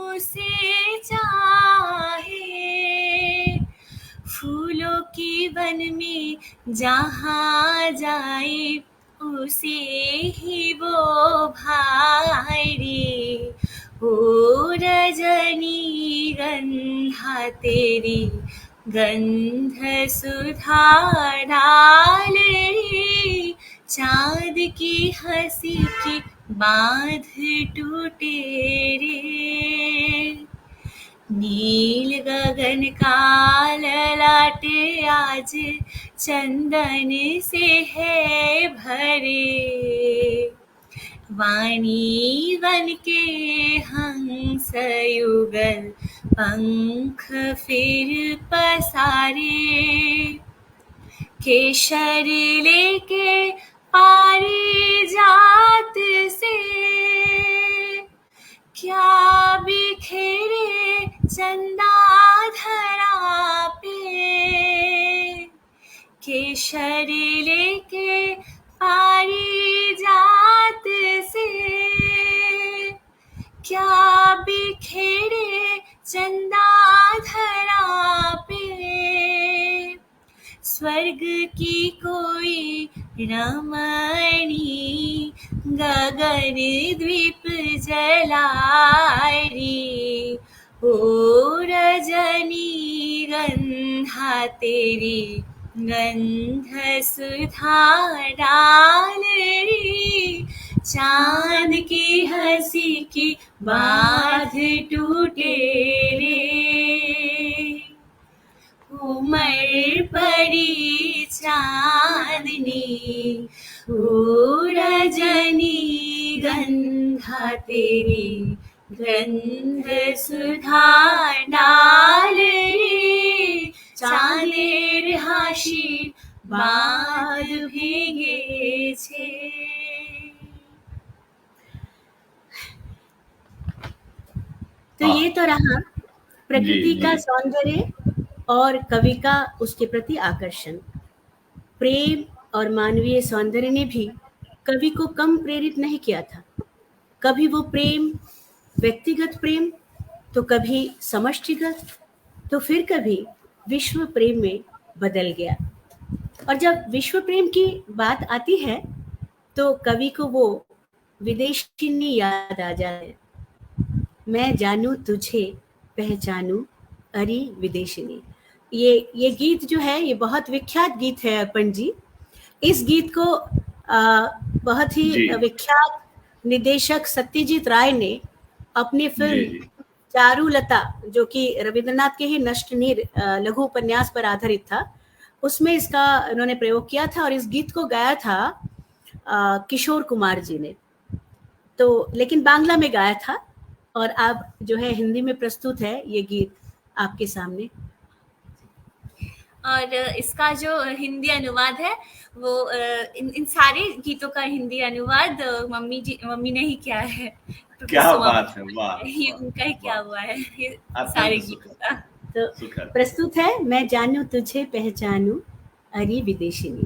उसे चाहे। फूलों की वन में जहाँ जाए, उसे ही वो भाए रे। ओ रजनी गंधा तेरी गंध सुधा डाल रे। चाँद की हंसी की बांध टूटे रे। नील गगन का ललाटे आज चंदन से है भरे। वाणी वन के हंस युगल पंख फिर पसारे। केशर लेके पारिजात से, क्या बिखेरे चंदा धरा पे। केशर लेके पारिजात से, क्या बिखेरे चंदा धरा पे। स्वर्ग की कोई रमणी गगन द्वीप जलाए रे। ओ रजनी गंधा तेरी गंध सुधा डाल रे। चांद की हंसी की बांध टूटे रे। उमड़ पड़ी चांदनी, ओ रजनी गंधा तेरी गंध सुधा डाल रे। चांदेर हाशी बांध भेगे छे। तो ये तो रहा प्रकृति जी, का जी। सौंदर्य और कवि का उसके प्रति आकर्षण। प्रेम और मानवीय सौंदर्य ने भी कवि को कम प्रेरित नहीं किया था। कभी वो प्रेम व्यक्तिगत प्रेम, तो कभी समष्टिगत, तो फिर कभी विश्व प्रेम में बदल गया। और जब विश्व प्रेम की बात आती है तो कवि को वो विदेशिनी याद आ जाए। मैं जानूं तुझे पहचानूं अरे विदेशिनी। ये गीत जो है ये बहुत विख्यात गीत है अर्पण जी। इस गीत को बहुत ही जी। विख्यात निदेशक सत्यजीत राय ने अपनी जी, फिल्म जी। चारुलता, जो कि रविंद्रनाथ के ही नष्टनीर लघु उपन्यास पर आधारित था, उसमें इसका उन्होंने प्रयोग किया था और इस गीत को गाया था किशोर कुमार जी ने। तो लेकिन बांग्ला में गाया था और अब जो है हिंदी में प्रस्तुत है ये गीत आपके सामने। और इसका जो हिंदी अनुवाद है वो इन सारे गीतों का हिंदी अनुवाद मम्मी ने ही किया है। क्या बात है, वाह, ये वाह, उनका ही किया वाह। हुआ है ये अत्यंत सारे सुखद, गीतों का। तो सुखद। प्रस्तुत है मैं जानूं तुझे पहचानूं अरे विदेशिनी।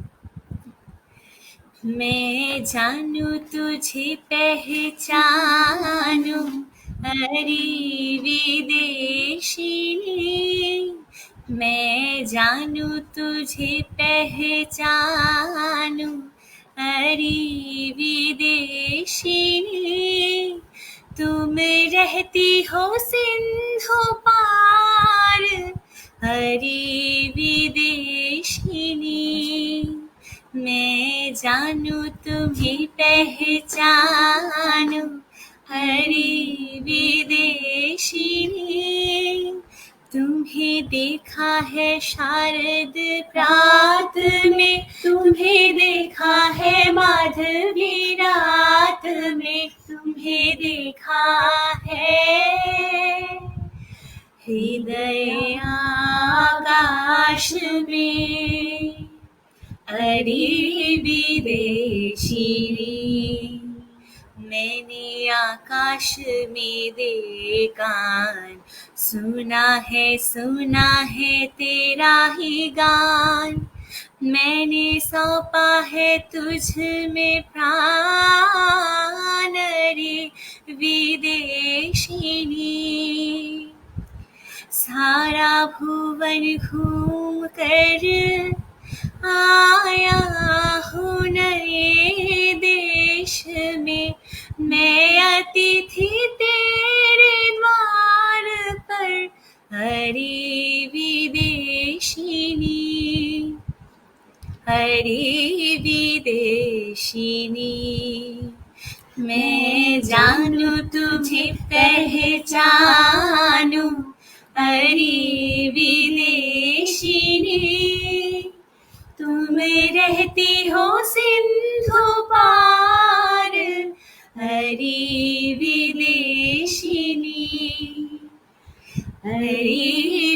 मैं जानूं तुझे पहचानूं अरे विदेशिनी। मैं जानूं तुझे पहचानूं अरे विदेशिनी। तुम रहती हो सिंधु पार अरे विदेशिनी। मैं जानूं तुम्हें पहचानूं हरे विदेशिनी। तुम्हें देखा है शारद प्रात में, तुम्हें देखा है माधवी रात में, तुम्हें देखा है हृदय आकाश में अरे विदेशिनी। मैंने आकाश में देखा, सुना है तेरा ही गान। मैंने सौंपा है तुझ में प्राण रे विदेशिनी। सारा भुवन घूम कर आया हूँ नए देश में, मैं अतिथि तेरे द्वार पर हरी विदेशिनी, हरी विदेशिनी। मैं जानू तुझे पहचानू हरी विदेशिनी। तुम रहती हो सिंधु पार हरी विदेशिनी, हरी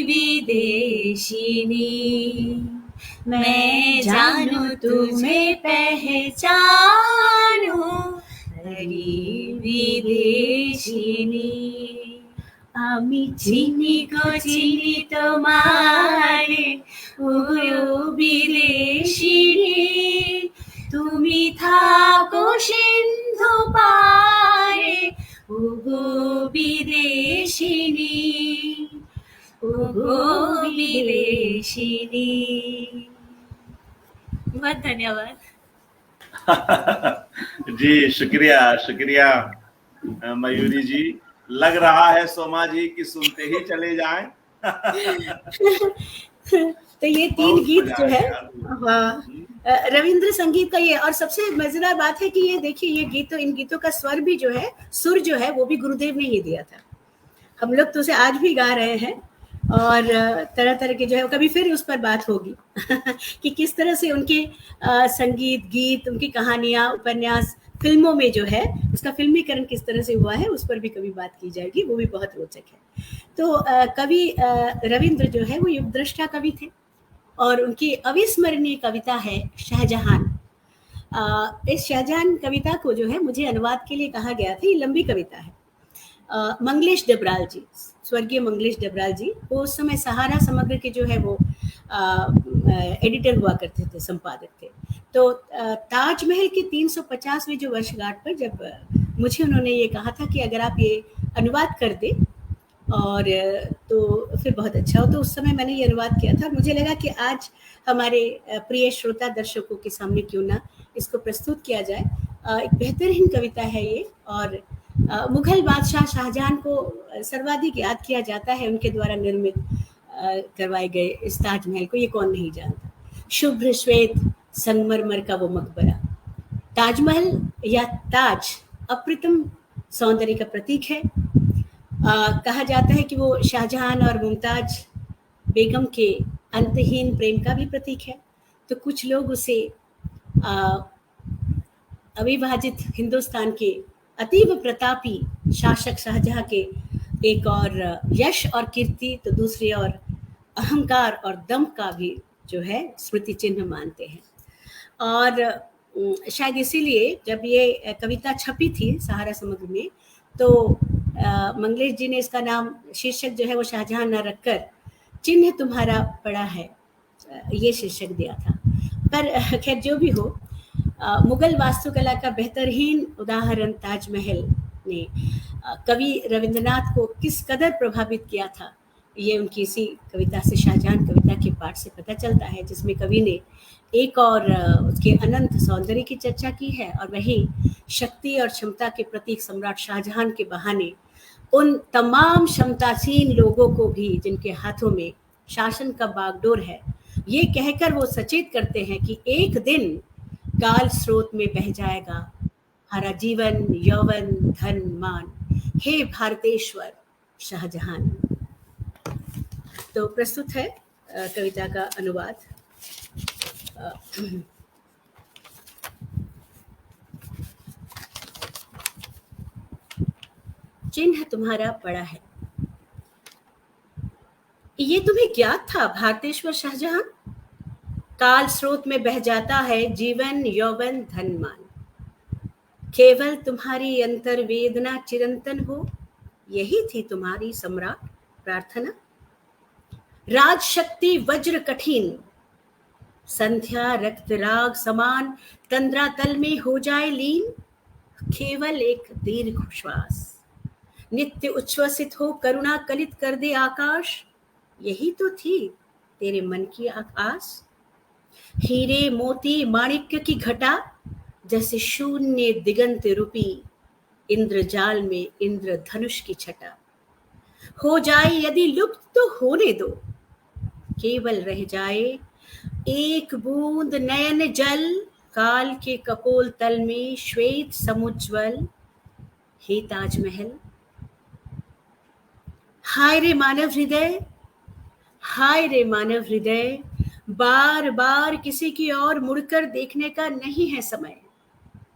विदेशिनी। मैं जानू तुम्हें पहचानू हरी विदेशिनी। আমি চিনি গো চিনি তোমারে ও বিদেশিনী। তুমি থাকো সিন্ধু পারে ও গো বিদেশিনী, ও গো विदेशिनी। बहुत धन्यवाद। जी शुक्रिया शुक्रिया मयूरी जी। लग रहा है सोमा जी कि सुनते ही चले जाएं। तो ये 3 गीत जो है, हाँ, रविंद्र संगीत का ये, और सबसे मजेदार बात है कि ये देखिए ये गीत, तो इन गीतों का स्वर भी जो है, सुर जो है वो भी गुरुदेव ने ही दिया था। हम लोग तो उसे आज भी गा रहे हैं, और तरह तरह के जो है, कभी फिर उस पर बात होगी कि किस तरह से उनके संगीत, गीत, उनकी कहानियाँ, उपन्यास फिल्मों में जो है उसका फिल्मीकरण किस तरह से हुआ है, उस पर भी कभी बात की जाएगी, वो भी बहुत रोचक है। तो कवि रविंद्र जो है वो युगदृष्टा कवि थे, और उनकी अविस्मरणीय कविता है शाहजहां। इस शाहजहां कविता को जो है मुझे अनुवाद के लिए कहा गया था, ये लंबी कविता है। मंगलेश डबराल जी, स्वर्गीय मंगलेश डबराल जी, वो उस समय सहारा समग्र के जो है वो एडिटर हुआ करते थे, संपादक थे। तो ताजमहल के 350वें जो वर्षगांठ पर जब मुझे उन्होंने ये कहा था कि अगर आप ये अनुवाद कर दे और तो फिर बहुत अच्छा हो, तो उस समय मैंने ये अनुवाद किया था। मुझे लगा कि आज हमारे प्रिय श्रोता दर्शकों के सामने क्यों ना इसको प्रस्तुत किया जाए। एक बेहतरीन कविता है ये, और मुगल बादशाह शाहजहां को सर्वाधिक याद किया जाता है उनके द्वारा निर्मित करवाए गए इस ताजमहल को, ये कौन नहीं जानता। शुभ्र श्वेत संगमरमर का वो मकबरा, ताजमहल या ताज अप्रतिम सौंदर्य का प्रतीक है। कहा जाता है कि वो शाहजहां और मुमताज बेगम के अंतहीन प्रेम का भी प्रतीक है। तो कुछ लोग उसे अविभाजित हिंदुस्तान के अतीव प्रतापी शासक शाहजहां के एक और यश और कीर्ति, तो दूसरी और अहंकार और दम का भी जो है स्मृति चिन्ह मानते हैं। और शायद इसीलिए जब ये कविता छपी थी सहारा समग्र में, तो मंगलेश जी ने इसका नाम, शीर्षक जो है वो शाहजहां न रखकर चिन्ह तुम्हारा पड़ा है, ये शीर्षक दिया था। पर खैर जो भी हो, मुगल वास्तुकला का बेहतरीन उदाहरण ताजमहल ने कवि रविंद्रनाथ को किस कदर प्रभावित किया था, ये उनकी इसी कविता से, शाहजहां कविता के पाठ से पता चलता है, जिसमें कवि ने एक और उसके अनंत सौंदर्य की चर्चा की है, और वही शक्ति और क्षमता के प्रतीक सम्राट शाहजहां के बहाने उन तमाम क्षमतासीन लोगों को भी जिनके हाथों में शासन का बागडोर है, ये कहकर वो सचेत करते हैं कि एक दिन काल स्रोत में बह जाएगा हरा जीवन, यौवन, धन, मान, हे भारतेश्वर शाहजहां। तो प्रस्तुत है कविता का अनुवाद। चिन्ह तुम्हारा पड़ा है। ये तुम्हें ज्ञात था भारतेश्वर शाहजहां? काल स्रोत में बह जाता है जीवन यौवन धन मान। केवल तुम्हारी अंतर वेदना चिरंतन हो, यही थी तुम्हारी सम्राट प्रार्थना। राज शक्ति वज्र कठिन, संध्या रक्त राग समान, तंद्रा तल में हो जाए लीन। केवल एक दीर्घ श्वास, नित्य उच्छ्वसित हो करुणा कलित कर दे आकाश, यही तो थी तेरे मन की आस। हीरे मोती माणिक्य की घटा, जैसे शून्य दिगंत रूपी, इंद्रजाल में इंद्र धनुष की छटा। हो जाए यदि लुप्त तो होने दो, केवल रह जाए एक बूंद नयन जल, काल के कपोल तल में श्वेत समुज्वल। हे ताजमहल, हाय रे मानव हृदय, हाय रे मानव हृदय, बार बार किसी की ओर मुड़कर देखने का नहीं है समय,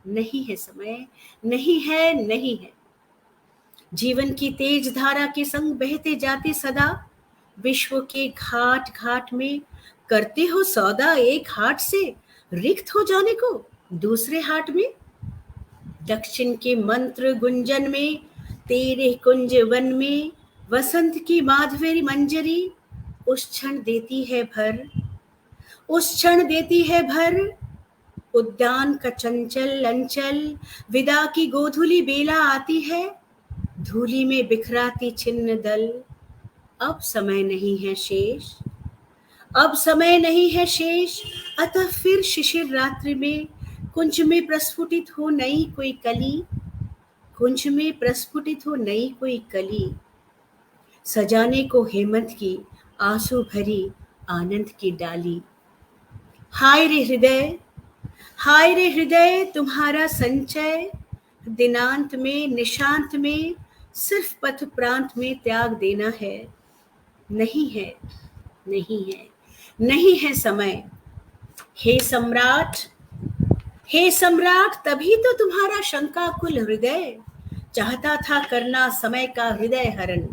नहीं है समय, नहीं है, नहीं है। जीवन की तेज धारा के संग बहते जाते सदा, विश्व के घाट घाट में करते हो सौदा एक हाट से, रिक्त हो जाने को दूसरे हाट में। दक्षिण के मंत्र गुंजन में, तेरे कुंज वन में, वसंत की माधुरी मंजरी उस क्षण देती है भर, उस क्षण देती है भर। उद्यान का चंचल अंचल, विदा की गोधुली बेला आती है, धूली में बिखराती छिन्न दल। अब समय नहीं है शेष, अब समय नहीं है शेष, अतः फिर शिशिर रात्रि में कुंज में प्रस्फुटित हो नई कोई कली, कुंज में प्रस्फुटित हो नई कोई कली। सजाने को हेमंत की आंसू भरी आनंद की डाली। हाय रे हृदय, हाय रे हृदय, तुम्हारा संचय दिनांत में निशांत में, सिर्फ पथ प्रांत में त्याग देना है। नहीं है, नहीं है, नहीं है समय। हे सम्राट, हे सम्राट, तभी तो तुम्हारा शंकाकुल हृदय चाहता था करना समय का हृदय हरण,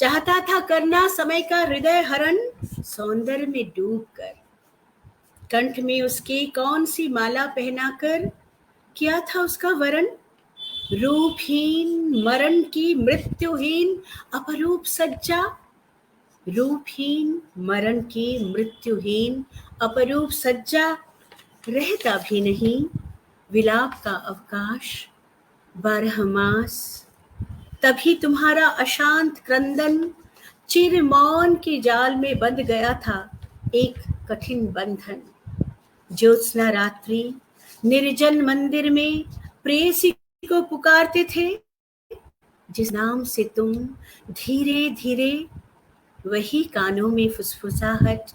चाहता था करना समय का हृदय हरण। सौंदर्य में डूब कर, कंठ में उसके कौन सी माला पहनाकर किया था उसका वरण। रूपहीन मरण की मृत्युहीन अपरूप सज्जा, रूपहीन मरण की मृत्युहीन अपरूप सज्जा। रहता भी नहीं विलाप का अवकाश 12 मास, तभी तुम्हारा अशांत क्रंदन चिर मौन के जाल में बंध गया था एक कठिन बंधन। ज्योत्सना रात्रि निर्जन मंदिर में प्रेयसी को पुकारते थे, जिस नाम से तुम धीरे धीरे, वही कानों में फुसफुसाहट,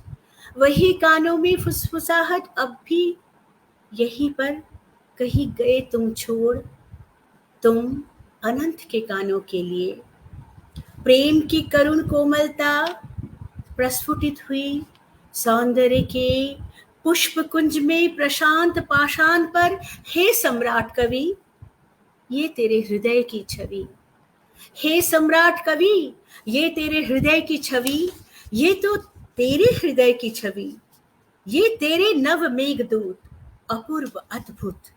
वही कानों में फुसफुसाहट। अब भी यहीं पर कहीं गए तुम छोड़, तुम अनंत के कानों के लिए। प्रेम की करुण कोमलता प्रस्फुटित हुई सौंदर्य के पुष्प कुंज में प्रशांत पाषाण पर। हे सम्राट कवि, ये तेरे हृदय की छवि, हे सम्राट कवि, ये तेरे हृदय की छवि, ये तो तेरे हृदय की छवि, ये तेरे नव मेघदूत अपूर्व अद्भुत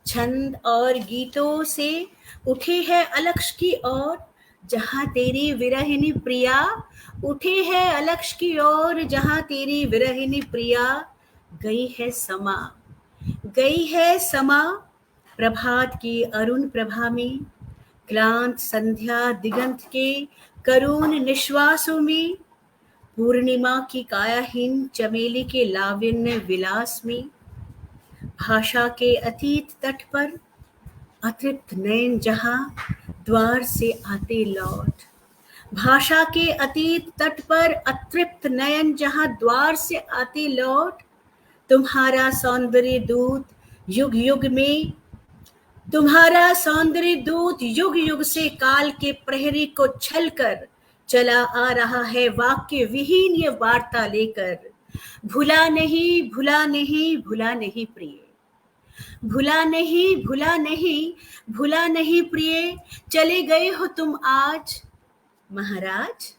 छंद और गीतों से उठे हैं अलक्ष की ओर। जहां तेरी विरहिनी प्रिया उठे हैं अलक्ष की ओर, जहां तेरी विरहिनी प्रिया गई है समा, गई है समा। प्रभात की अरुण प्रभा में, क्लांत संध्या दिगंत के करुण निश्वासों में, पूर्णिमा की कायाहीन चमेली के लावण्य विलास में, भाषा के अतीत तट पर अतृप्त नयन जहां द्वार से आते लौट, भाषा के अतीत तट पर अतृप्त नयन जहां द्वार से आते लौट। तुम्हारा सौंदर्य दूत युग युग में, तुम्हारा सौंदर्य दूत युग युग से काल के प्रहरी को छल कर चला आ रहा है वाक्य विहीन ये वार्ता लेकर। भुला नहीं, भुला नहीं, भुला नहीं प्रिय, भुला नहीं, भुला नहीं, भुला नहीं प्रिय। चले गए हो तुम आज महाराज,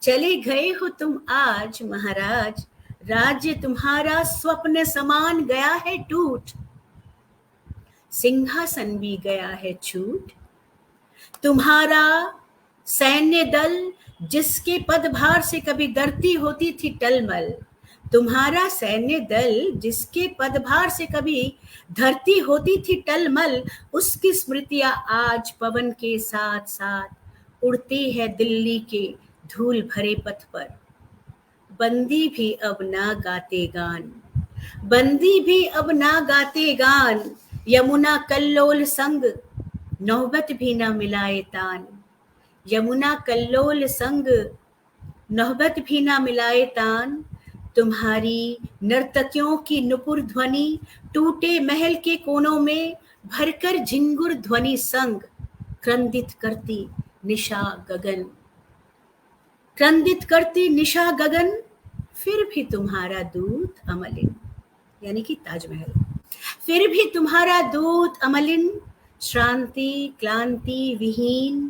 चले गए हो तुम आज महाराज, राज्य तुम्हारा स्वप्न समान गया है टूट, सिंहासन भी गया है छूट। तुम्हारा सैन्य दल जिसके पदभार से कभी धरती होती थी टलमल, तुम्हारा सैन्य दल जिसके पदभार से कभी धरती होती थी टलमल, उसकी स्मृतियां आज पवन के साथ साथ उड़ती है दिल्ली के धूल भरे पथ पर। बंदी भी अब ना गाते गान, बंदी भी अब ना गाते गान, यमुना कल्लोल संग नौबत भी ना मिलाए तान। यमुना कल्लोल संग नौबत भी ना मिलाए तान। तुम्हारी नर्तकियों की नुपुर ध्वनि टूटे महल के कोनों में भरकर झिंगुर ध्वनि संग क्रंदित करती निशा गगन, क्रंदित करती निशा गगन। फिर भी तुम्हारा दूत अमलिन, यानी कि ताजमहल, फिर भी तुम्हारा दूत अमलिन, श्रांति क्लांति विहीन।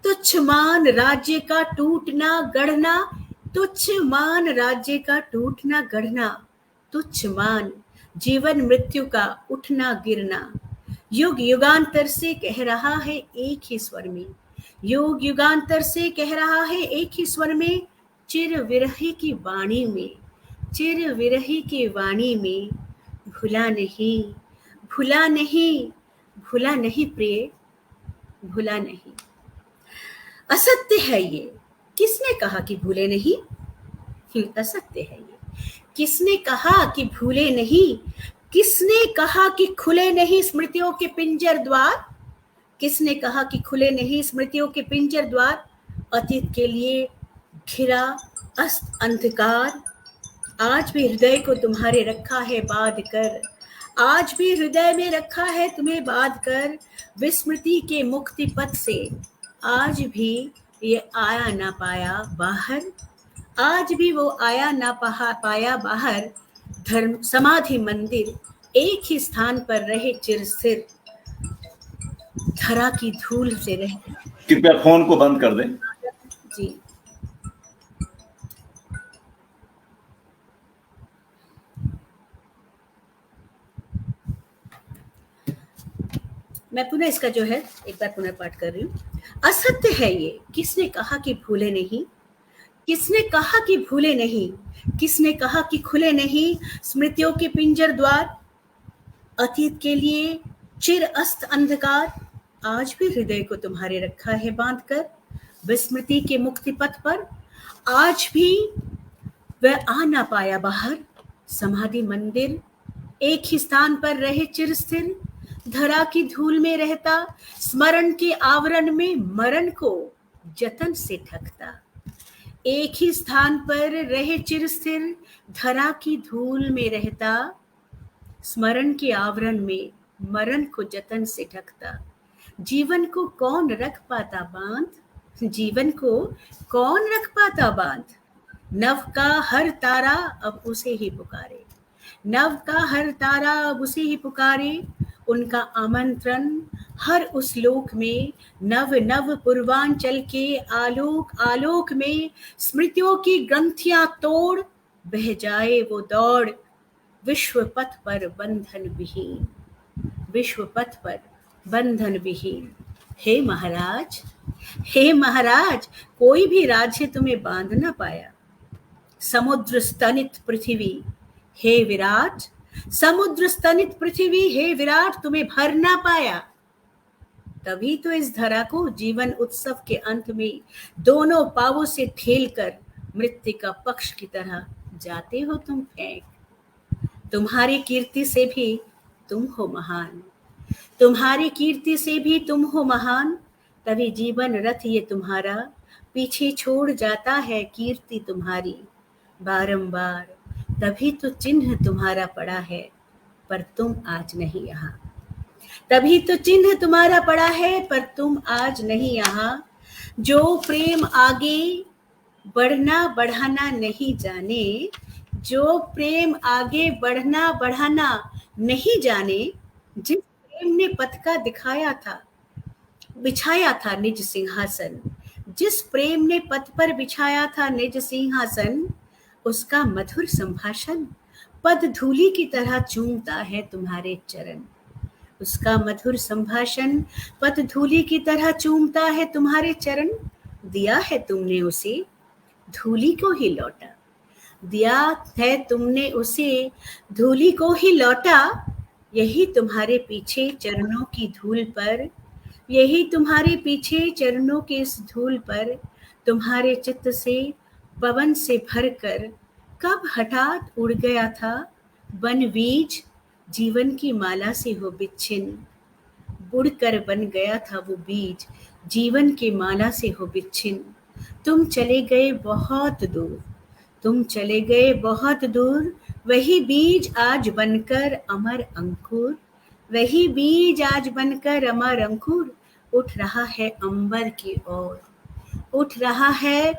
तुच्छ मान राज्य का टूटना गढ़ना, तुच्छ मान राज्य का टूटना गढ़ना, तुच्छ मान जीवन मृत्यु का उठना गिरना। युग युगांतर से कह रहा है एक ही स्वर में, युग युगांतर से कह रहा है एक ही स्वर में, चिर विरही की वाणी में, चिर विरही की वाणी में। भुला नहीं, भुला नहीं, भुला नहीं प्रिय, भुला नहीं। असत्य है ये, किसने कहा कि भूले नहीं? असत्य है ये, किसने कहा कि भूले नहीं? किसने कहा कि खुले नहीं स्मृतियों के पिंजर द्वार? किसने कहा कि खुले नहीं स्मृतियों के पिंजर द्वार? अतीत के लिए घिरा अस्त अंधकार, आज भी हृदय को तुम्हारे रखा है बांध कर, आज भी हृदय में रखा है तुम्हें बांध कर। विस्मृति के मुक्ति पथ से आज भी ये आया ना पाया बाहर, आज भी वो आया ना पाया बाहर। धर्म समाधि मंदिर एक ही स्थान पर रहे चिरस्थिर, धरा की धूल से रहे। कृपया फोन को बंद कर दें। जी, मैं पुनः इसका जो है एक बार पुनः पाठ कर रही हूँ। असत्य है ये, किसने कहा कि भूले नहीं? किसने कहा कि भूले नहीं? किसने कहा कि खुले नहीं स्मृतियों के पिंजर द्वार? अतीत के लिए चिर अस्त अंधकार, आज भी हृदय को तुम्हारे रखा है बांध कर। विस्मृति के मुक्ति पथ पर आज भी वह आ ना पाया बाहर। समाधि मंदिर एक ही स्थान पर रहे चिरस्थिर, धरा की धूल में रहता, स्मरण के आवरण में मरण को जतन से ढकता। एक ही स्थान पर रहे चिरस्थिर, धरा की धूल में रहता, स्मरण के आवरण में मरण को जतन से ढकता। जीवन को कौन रख पाता बांध? जीवन को कौन रख पाता बांध? नव का हर तारा अब उसे ही पुकारे, नव का हर तारा अब उसे ही पुकारे। उनका आमंत्रण हर उस लोक में, नव नव पूर्वांचल के आलोक आलोक में। स्मृतियों की ग्रंथियां तोड़ बह जाए वो दौड़, विश्व पथ पर बंधन विहीन, विश्व पथ पर बंधन विहीन। हे महाराज, हे महाराज, कोई भी राज्य तुम्हें बांध ना पाया। समुद्र स्तनित पृथ्वी हे विराट, समुद्र स्तनित पृथ्वी हे विराट, तुम्हें भर ना पाया। तभी तो इस धरा को जीवन उत्सव के अंत में दोनों पावों से ठेलकर मृत्यु का पक्ष की तरह जाते हो तुम फेंक। तुम्हारी कीर्ति से भी तुम हो महान, तुम्हारी कीर्ति से भी तुम हो महान। तभी जीवन रथ ये तुम्हारा पीछे छोड़ जाता है कीर्ति तुम्हारी बारंबार। तभी तो चिन्ह तुम्हारा पड़ा है पर तुम आज नहीं यहाँ, तभी तो चिन्ह तुम्हारा पड़ा है पर तुम आज नहीं यहाँ। जो प्रेम आगे बढ़ना बढ़ाना नहीं जाने, जो प्रेम आगे बढ़ना बढ़ाना नहीं जाने, जिस प्रेम ने पथ का दिखाया था बिछाया था निज सिंहासन, जिस प्रेम ने पथ पर बिछाया था निज सिंहासन, उसका मधुर संभाषण पद धूलि की तरह चूमता है तुम्हारे चरण। उसका मधुर संभाषण पद धूलि की तरह चूमता है तुम्हारे चरण। दिया है तुमने उसे धूलि को ही लौटा, दिया है तुमने उसे धूलि को ही लौटा। यही तुम्हारे पीछे चरणों की धूल पर, यही तुम्हारे पीछे चरणों के इस धूल पर, तुम्हारे चित्त से पवन से भरकर कब हठात उड़ गया था वन बीज, जीवन की माला से हो बिच्छिन्न। बुड़कर बन गया था वो बीज, जीवन की माला से हो बिच्छिन्न। तुम चले गए बहुत दूर, तुम चले गए बहुत दूर, वही बीज आज बनकर अमर अंकुर, वही बीज आज बनकर अमर अंकुर। उठ रहा है अंबर की ओर, उठ रहा है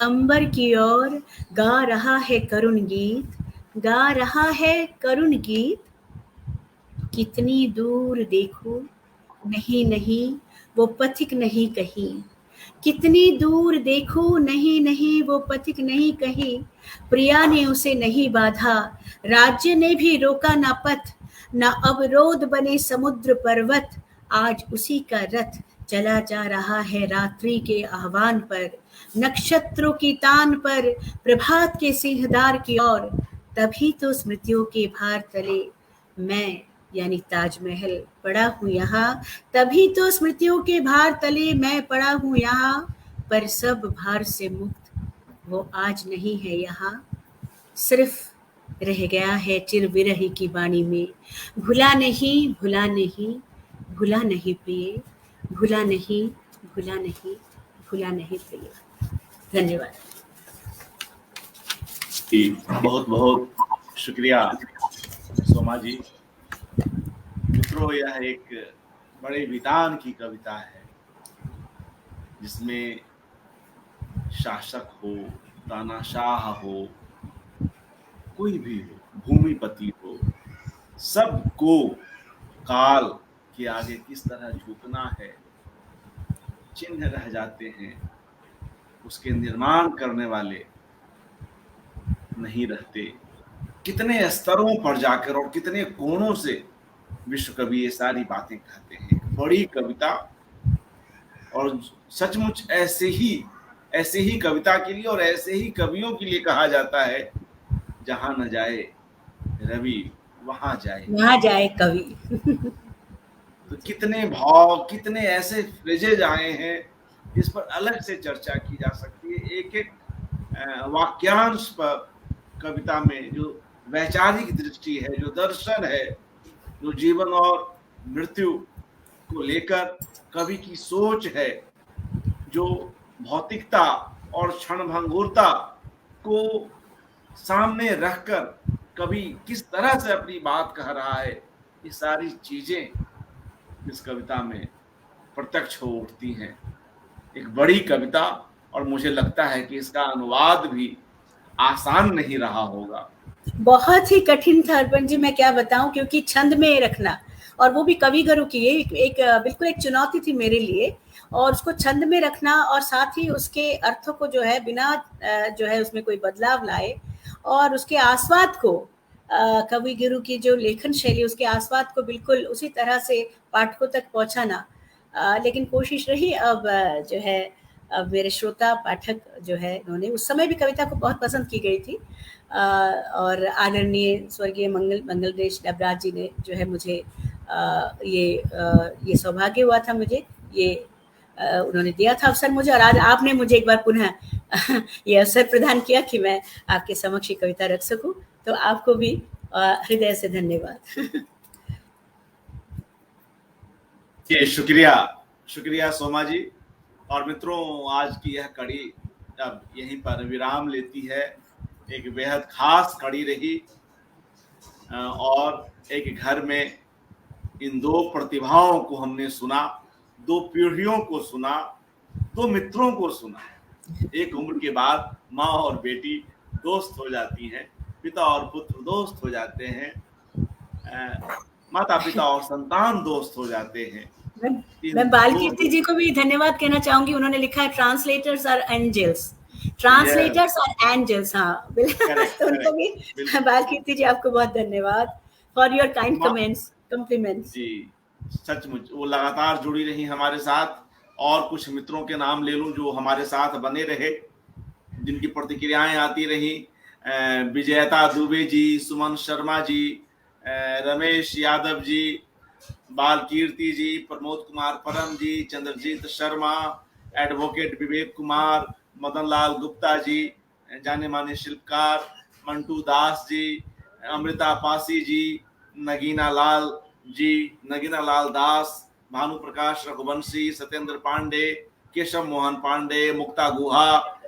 अंबर की ओर, गा रहा है करुण गीत, गा रहा है करुण गीत। कितनी दूर देखो, नहीं नहीं वो पथिक नहीं कहीं, कितनी दूर देखो, नहीं नहीं वो पथिक नहीं कहीं। प्रिया ने उसे नहीं बाधा, राज्य ने भी रोका ना पथ, ना अवरोध बने समुद्र पर्वत। आज उसी का रथ चला जा रहा है रात्रि के आह्वान पर, नक्षत्रों की तान पर, प्रभात के सिंहदार की ओर। तभी तो स्मृतियों के भार तले मैं यानी ताजमहल पड़ा हूँ यहाँ, तभी तो स्मृतियों के भार तले मैं पड़ा हूँ यहाँ। पर सब भार से मुक्त वो आज नहीं है यहाँ, सिर्फ रह गया है चिर विरही की वाणी में। भुला नहीं, भुला नहीं, भुला नहीं प्रिय, भुला नहीं, भुला नहीं, भुला नहीं प्रिय। धन्यवाद। बहुत बहुत शुक्रिया सोमा जी। मित्रों, यह एक बड़े वितान की कविता है जिसमें शासक हो, तानाशाह हो, कोई भी हो, भूमिपति हो, सबको काल के आगे किस तरह झुकना है, चिन्ह रह जाते हैं, उसके निर्माण करने वाले नहीं रहते। कितने स्तरों पर जाकर और कितने कोणों से विश्व कवि ये सारी बातें कहते हैं। बड़ी कविता, और सचमुच ऐसे ही कविता के लिए और ऐसे ही कवियों के लिए कहा जाता है, जहां न जाए रवि वहां जाए कवि। तो कितने भाव, कितने ऐसे फ्रेजेज आए हैं, इस पर अलग से चर्चा की जा सकती है। एक एक वाक्यांश पर कविता में जो वैचारिक दृष्टि है, जो दर्शन है, जो जीवन और मृत्यु को लेकर कवि की सोच है, जो भौतिकता और क्षणभंगुरता को सामने रखकर कवि किस तरह से अपनी बात कह रहा है, ये सारी चीजें इस कविता में प्रत्यक्ष हो उठती हैं। एक बड़ी कविता, और मुझे लगता है कि इसका अनुवाद भी आसान नहीं रहा होगा। बहुत ही कठिन था अर्पण जी, मैं क्या बताऊं, क्योंकि छंद में रखना, और वो भी कवि गुरु की एक बिल्कुल एक चुनौती थी मेरे लिए। और उसको छंद में रखना और साथ ही उसके अर्थों को जो है बिना जो है उसमें कोई बदलाव लाए, और उसके आस्वाद को कवि गुरु की जो लेखन शैली, उसके आस्वाद को बिल्कुल उसी तरह से पाठकों तक पहुंचाना। लेकिन कोशिश रही। अब जो है अब मेरे श्रोता पाठक जो है, उन्होंने उस समय भी कविता को बहुत पसंद की गई थी। और आदरणीय स्वर्गीय मंगल देश डबराज जी ने जो है मुझे ये सौभाग्य हुआ था, मुझे ये उन्होंने दिया था अवसर मुझे, और आज आपने मुझे एक बार पुनः ये अवसर प्रदान किया कि मैं आपके समक्ष ये कविता रख सकूं। तो आपको भी हृदय से धन्यवाद। ये शुक्रिया सोमा जी। और मित्रों, आज की यह कड़ी अब यहीं पर विराम लेती है। एक बेहद खास कड़ी रही, और एक घर में इन दो प्रतिभाओं को हमने सुना, दो पीढ़ियों को सुना, दो मित्रों को सुना। एक उम्र के बाद माँ और बेटी दोस्त हो जाती हैं, पिता और पुत्र दोस्त हो जाते हैं, माता पिता और संतान दोस्त हो जाते हैं। मैं बाल कीर्ति जी को भी धन्यवाद कहना चाहूंगी। उन्होंने लिखा है ट्रांसलेटर्स आर एंजल्स, ट्रांसलेटर्स और एंजल्स। हाँ बिल्कुल, तो उनको भी बिल्कुल। बाल कीर्ति जी आपको बहुत धन्यवाद फॉर योर काइंड मा- कमेंट्स, कॉम्प्लीमेंट्स। जी सचमुच वो लगातार जुड़ी रही हमारे साथ। और कुछ मित्रों के नाम ले लूं जो हमारे साथ बने रहे, जिनकी प्रतिक्रियाएं आती रही। विजयता दुबे जी, सुमन शर्मा जी, रमेश यादव जी, बाल कीर्ति जी, प्रमोद कुमार परम जी, चंद्रजीत शर्मा, एडवोकेट विवेक कुमार, मदन लाल गुप्ता जी, जाने माने शिल्पकार मंटू दास जी, अमृता पासी जी, नगीना लाल जी, नगीना लाल दास, भानु प्रकाश रघुवंशी, सत्येंद्र पांडे, केशव मोहन पांडे, मुक्ता गुहा,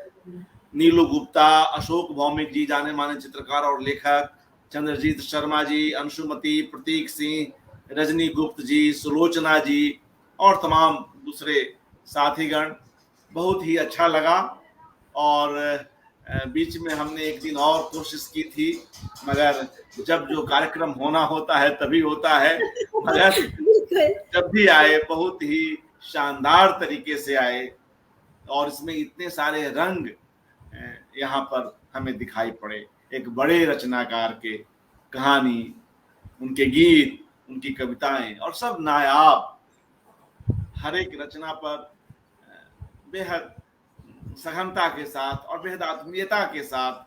नीलू गुप्ता, अशोक भौमिक जी, जाने माने चित्रकार और लेखक, चंद्रजीत शर्मा जी, अंशुमति, प्रतीक सिंह, रजनी गुप्त जी, सुलोचना जी और तमाम दूसरे साथीगण। बहुत ही अच्छा लगा। और बीच में हमने एक दिन और कोशिश की थी, मगर जब जो कार्यक्रम होना होता है तभी होता है। मगर जब भी आए बहुत ही शानदार तरीके से आए और इसमें इतने सारे रंग यहाँ पर हमें दिखाई पड़े। एक बड़े रचनाकार के कहानी, उनके गीत, उनकी कविताएं और सब नायाब, हर एक रचना पर बेहद सघनता के साथ और बेहद आत्मीयता के साथ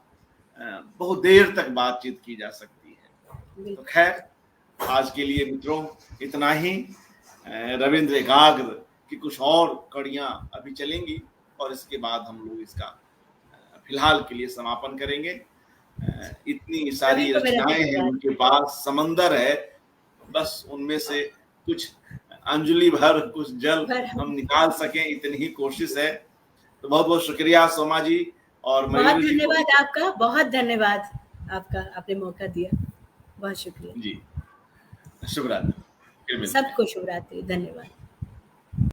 बहुत देर तक बातचीत की जा सकती है। तो खैर आज के लिए मित्रों इतना ही। रविंद्र एकाग्र की कुछ और कड़ियां अभी चलेंगी और इसके बाद हम लोग इसका फिलहाल के लिए समापन करेंगे। इतनी सारी रचनाएं हैं उनके पास, समंदर है, बस उनमें से कुछ अंजलि भर कुछ जल हम निकाल सकें, इतनी ही कोशिश है। तो बहुत बहुत शुक्रिया सोमा जी और बहुत धन्यवाद आपका, बहुत धन्यवाद आपका, आपने मौका दिया, बहुत शुक्रिया जी। शुभ रात्रि, सबको शुभ रात्रि, धन्यवाद।